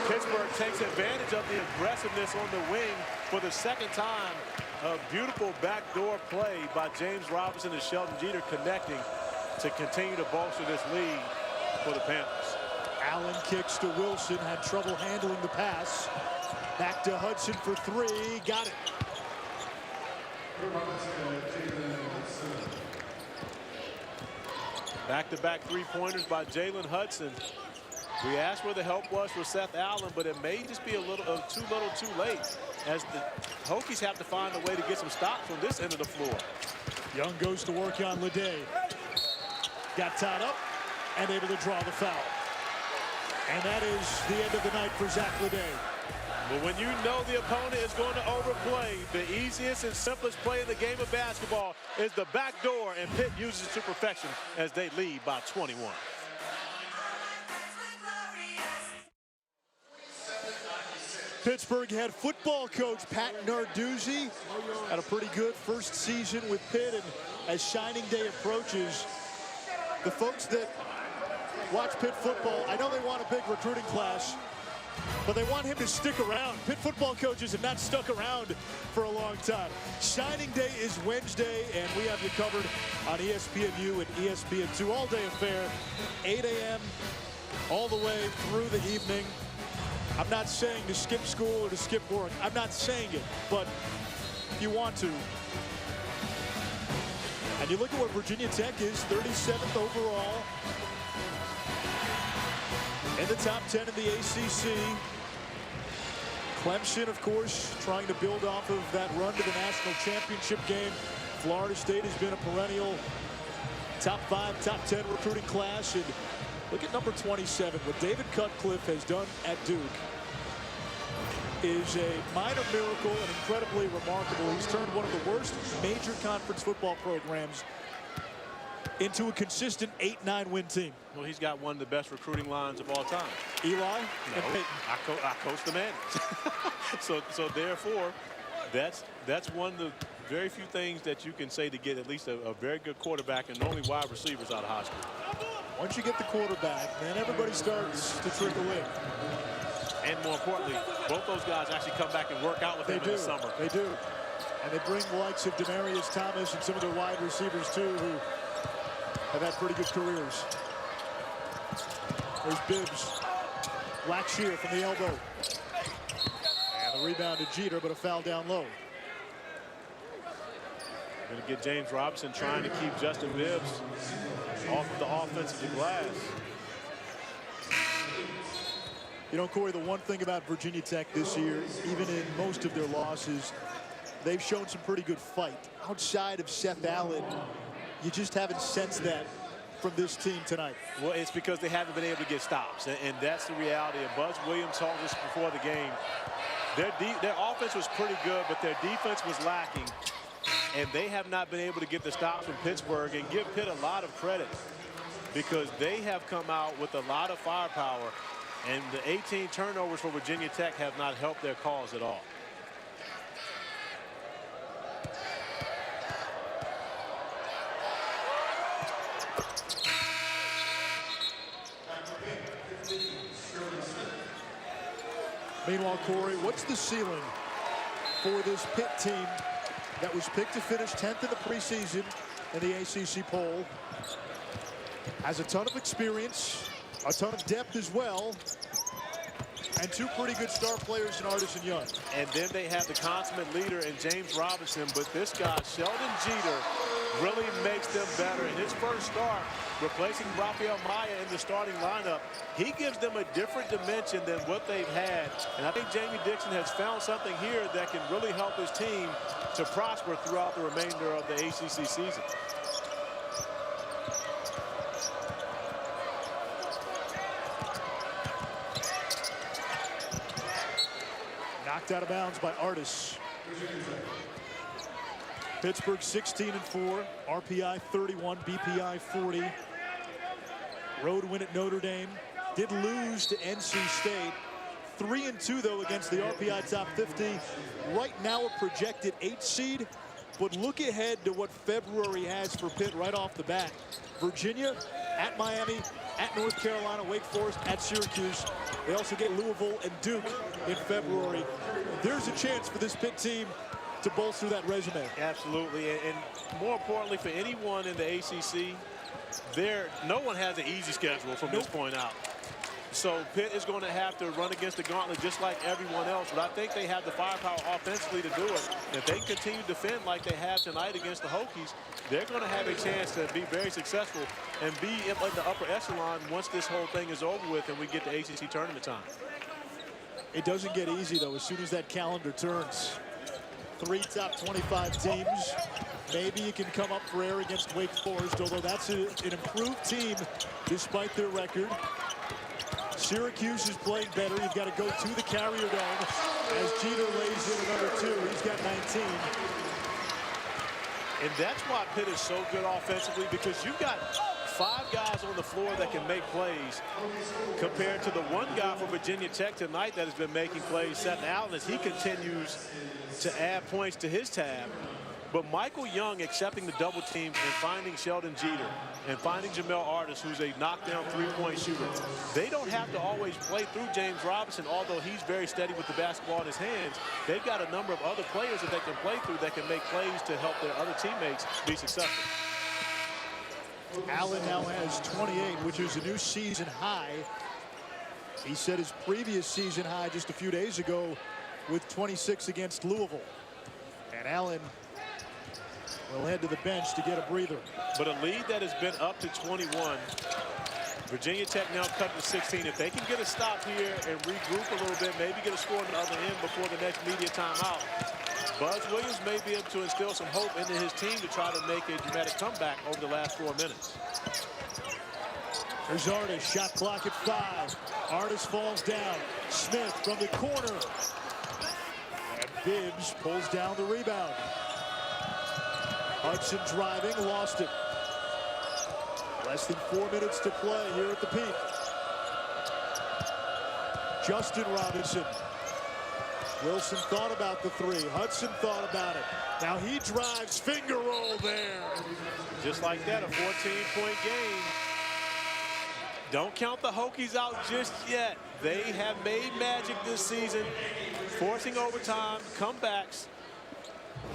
Pittsburgh takes advantage of the aggressiveness on the wing for the second time. A beautiful backdoor play by James Robinson and Sheldon Jeter connecting to continue to bolster this lead for the Panthers. Allen kicks to Wilson, had trouble handling the pass. Back to Hudson for 3, got it. Back-to-back 3-pointers by Jalen Hudson. We asked where the help was for Seth Allen, but it may just be a little too late as the Hokies have to find a way to get some stops on this end of the floor. Young goes to work on Leday. Got tied up and able to draw the foul. And that is the end of the night for Zach Leday. But when you know the opponent is going to overplay, the easiest and simplest play in the game of basketball is the back door, and Pitt uses it to perfection as they lead by 21. Pittsburgh head football coach Pat Narduzzi had a pretty good first season with Pitt, and as signing day approaches, the folks that watch Pitt football, I know they want a big recruiting class, but they want him to stick around. Pitt football coaches have not stuck around for a long time. Signing day is Wednesday, and we have you covered on ESPNU and ESPN2 all-day affair, 8 a.m. all the way through the evening. I'm not saying to skip school or to skip work. I'm not saying it, but if you want to. And you look at where Virginia Tech is, 37th overall. In the top 10 in the ACC. Clemson, of course, trying to build off of that run to the national championship game. Florida State has been a perennial top 5, top 10 recruiting class. And look at number 27. What David Cutcliffe has done at Duke is a minor miracle and incredibly remarkable. He's turned one of the worst major conference football programs into a consistent 8-9 win team. Well, he's got one of the best recruiting lines of all time. Eli? No, I coached the man. so therefore, that's one of the very few things that you can say to get at least a very good quarterback and only wide receivers out of high school. Once you get the quarterback, then everybody starts to trickle in. And more importantly, both those guys actually come back and work out with him in the summer. They do. And they bring the likes of Demarius Thomas and some of their wide receivers, too, who have had pretty good careers. There's Bibbs. Blackshear from the elbow. And the rebound to Jeter, but a foul down low. Going to get James Robinson trying to keep Justin Bibbs off of the offensive glass. You know, Corey, the one thing about Virginia Tech this year, even in most of their losses, they've shown some pretty good fight. Outside of Seth Allen, you just haven't sensed that from this team tonight. Well, it's because they haven't been able to get stops, and that's the reality. And Buzz Williams told us before the game, their offense was pretty good, but their defense was lacking, and they have not been able to get the stops from Pittsburgh. And give Pitt a lot of credit because they have come out with a lot of firepower And the 18 turnovers for Virginia Tech have not helped their cause at all. Meanwhile, Corey, what's the ceiling for this Pitt team that was picked to finish 10th in the preseason in the ACC poll? Has a ton of experience, a ton of depth as well, and two pretty good star players in Artis and Young. And then they have the consummate leader in James Robinson, but this guy, Sheldon Jeter, really makes them better. In his first start, replacing Rafael Maya in the starting lineup, he gives them a different dimension than what they've had. And I think Jamie Dixon has found something here that can really help his team to prosper throughout the remainder of the ACC season. Knocked out of bounds by Artis. Pittsburgh 16-4, RPI 31, BPI 40. Road win at Notre Dame. Did lose to NC State. 3-2 though against the RPI top 50. Right now a projected 8 seed. But look ahead to what February has for Pitt right off the bat. Virginia, at Miami, at North Carolina, Wake Forest, at Syracuse. They also get Louisville and Duke in February. There's a chance for this Pitt team to bolster that resume. Absolutely, and more importantly for anyone in the ACC, no one has an easy schedule from this point out. So Pitt is going to have to run against the gauntlet just like everyone else, but I think they have the firepower offensively to do it. If they continue to defend like they have tonight against the Hokies, they're going to have a chance to be very successful and be in the upper echelon once this whole thing is over with and we get to ACC tournament time. It doesn't get easy though as soon as that calendar turns. 3 top 25 teams. Maybe you can come up for air against Wake Forest, although that's an improved team despite their record. Syracuse is playing better. You've got to go to the Carrier Dome as Jeter lays in another 2. He's got 19. And that's why Pitt is so good offensively, because you've got 5 guys on the floor that can make plays compared to the one guy for Virginia Tech tonight that has been making plays, Seth Allen, as he continues to add points to his tab. But Michael Young accepting the double team and finding Sheldon Jeter and finding Jamel Artis, who's a knockdown three-point shooter. They don't have to always play through James Robinson, although he's very steady with the basketball in his hands. They've got a number of other players that they can play through that can make plays to help their other teammates be successful. Allen now has 28, which is a new season high. He set his previous season high just a few days ago with 26 against Louisville. And Allen will head to the bench to get a breather. But a lead that has been up to 21. Virginia Tech now cut to 16. If they can get a stop here and regroup a little bit, maybe get a score on the other end before the next media timeout, Buzz Williams may be able to instill some hope into his team to try to make a dramatic comeback over the last 4 minutes. There's Artis, shot clock at 5. Artis falls down. Smith from the corner. And Bibbs pulls down the rebound. Hudson driving, lost it. Less than 4 minutes to play here at the Peak. Justin Robinson. Wilson thought about the 3. Hudson thought about it. Now he drives, finger roll there. Just like that, a 14-point game. Don't count the Hokies out just yet. They have made magic this season, forcing overtime, comebacks.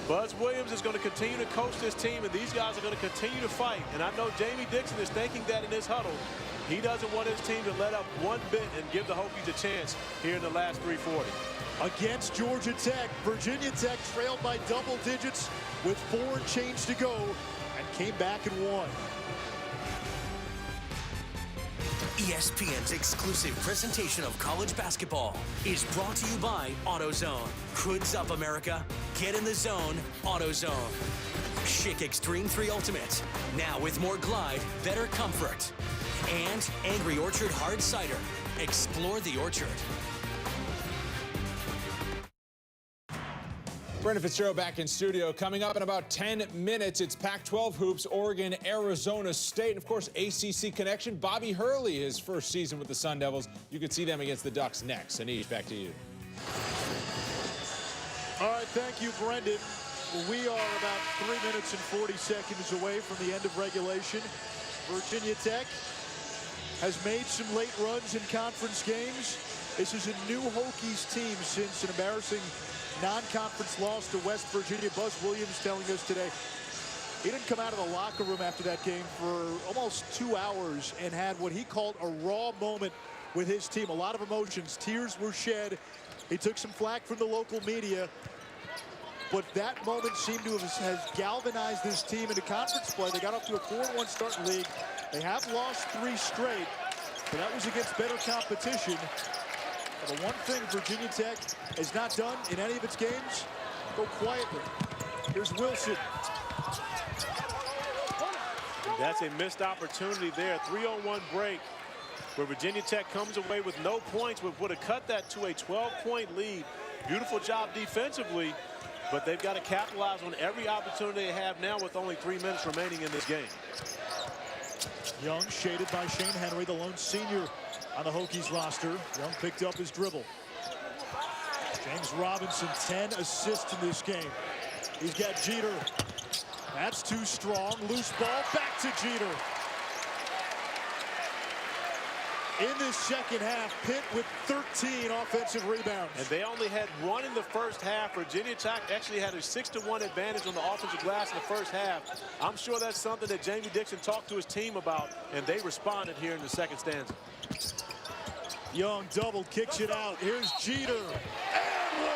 Buzz Williams is going to continue to coach this team, and these guys are going to continue to fight. And I know Jamie Dixon is thinking that in his huddle. He doesn't want his team to let up one bit and give the Hokies a chance here in the last 3:40. Against Georgia Tech, Virginia Tech trailed by double digits with 4 change to go and came back and won. ESPN's exclusive presentation of college basketball is brought to you by AutoZone. Hoods up, America. Get in the zone, AutoZone. Schick Extreme 3 Ultimate, now with more glide, better comfort. And Angry Orchard Hard Cider. Explore the orchard. Brendan Fitzgerald back in studio. Coming up in about 10 minutes, it's Pac-12 hoops, Oregon, Arizona State. And, of course, ACC connection. Bobby Hurley, his first season with the Sun Devils. You can see them against the Ducks next. Anish, back to you. All right, thank you, Brendan. We are about 3 minutes and 40 seconds away from the end of regulation. Virginia Tech has made some late runs in conference games. This is a new Hokies team since an embarrassing non-conference loss to West Virginia. Buzz Williams telling us today he didn't come out of the locker room after that game for almost 2 hours and had what he called a raw moment with his team. A lot of emotions. Tears were shed. He took some flack from the local media, but that moment seemed to have galvanized this team into conference play. They got off to a 4-1 start in the league. They have lost 3 straight, but that was against better competition. The one thing Virginia Tech has not done in any of its games, go quietly. Here's Wilson. And that's a missed opportunity there. 3-on-1 break where Virginia Tech comes away with no points, would have cut that to a 12-point lead. Beautiful job defensively, but they've got to capitalize on every opportunity they have now with only 3 minutes remaining in this game. Young shaded by Shane Henry, the lone senior on the Hokies roster. Young picked up his dribble. James Robinson, 10 assists in this game. He's got Jeter. That's too strong. Loose ball, back to Jeter. In this second half, Pitt with 13 offensive rebounds. And they only had 1 in the first half. Virginia Tech actually had a 6-1 advantage on the offensive glass in the first half. I'm sure that's something that Jamie Dixon talked to his team about, and they responded here in the second stanza. Young double, kicks it out. Here's Jeter. And one!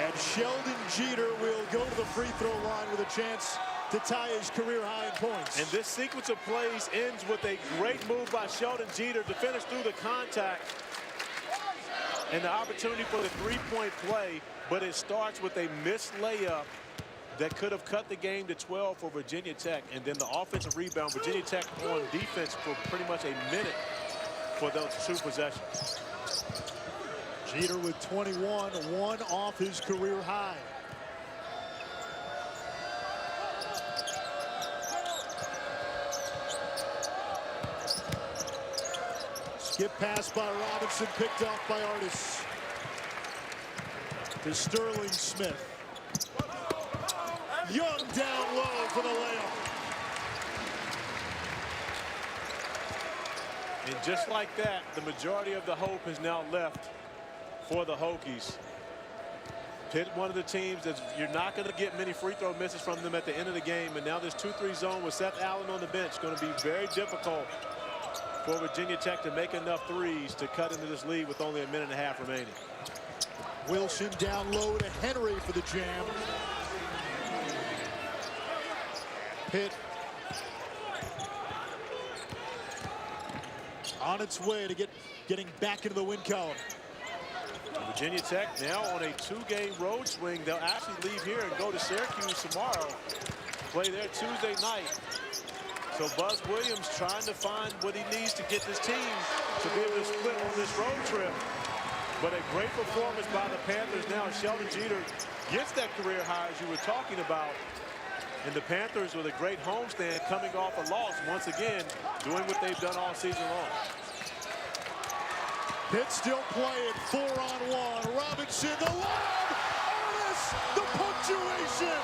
And Sheldon Jeter will go to the free throw line with a chance to tie his career high in points. And this sequence of plays ends with a great move by Sheldon Jeter to finish through the contact and the opportunity for the three-point play, but it starts with a missed layup that could have cut the game to 12 for Virginia Tech, and then the offensive rebound. Virginia Tech on defense for pretty much a minute for those 2 possessions. Jeter with 21, 1 off his career high. Skip pass by Robinson, picked off by Artis. To Sterling Smith. Young down low for the layup. And just like that, the majority of the hope is now left for the Hokies. Pitt, one of the teams that you're not going to get many free throw misses from them at the end of the game. And now this 2-3 zone with Seth Allen on the bench going to be very difficult for Virginia Tech to make enough threes to cut into this lead with only a minute and a half remaining. Wilson down low to Henry for the jam. Pitt on its way to getting back into the win column. Virginia Tech now on a 2-game road swing. They'll actually leave here and go to Syracuse tomorrow, play there Tuesday night. So Buzz Williams trying to find what he needs to get this team to be able to split on this road trip. But a great performance by the Panthers now. Sheldon Jeter gets that career high, as you were talking about. And the Panthers with a great homestand coming off a loss once again, doing what they've done all season long. Pitt still playing 4-on-1. Robinson, the lob! Artis, the punctuation!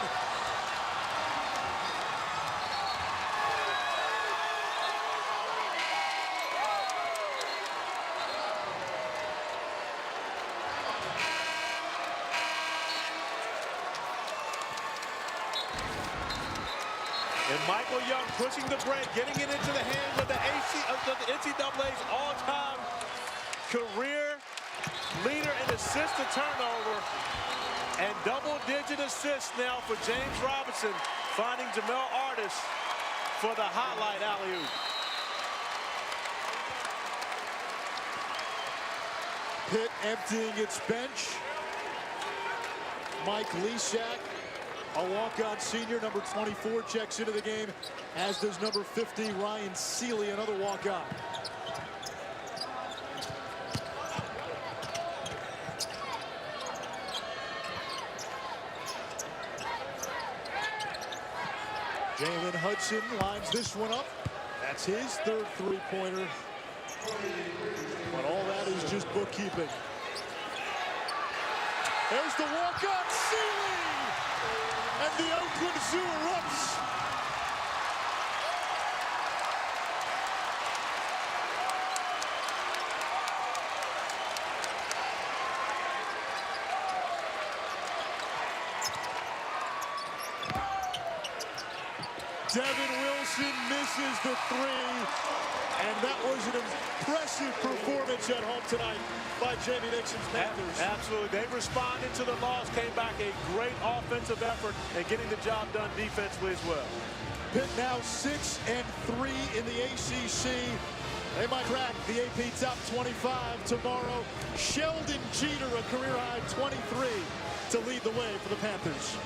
And Michael Young pushing the break, getting it into the hands of the NCAA's all-time career leader in assist to turnover, and double-digit assists now for James Robinson, finding Jamel Artis for the highlight alley-oop. Pitt emptying its bench. Mike Lesak, a walk-on senior, number 24, checks into the game, as does number 50, Ryan Seeley, another walk-on. Jalen Hudson lines this one up. That's his third three-pointer. But all that is just bookkeeping. There's the walk-on ceiling! And the Oakland Zoo erupts. Devin Wilson misses the three, and that was an impressive performance at home tonight by Jamie Dixon's Panthers. Absolutely. They responded to the loss, came back a great offensive effort, and getting the job done defensively as well. Pitt now 6-3 in the ACC. They might crack the AP Top 25 tomorrow. Sheldon Jeter, a career-high 23, to lead the way for the Panthers.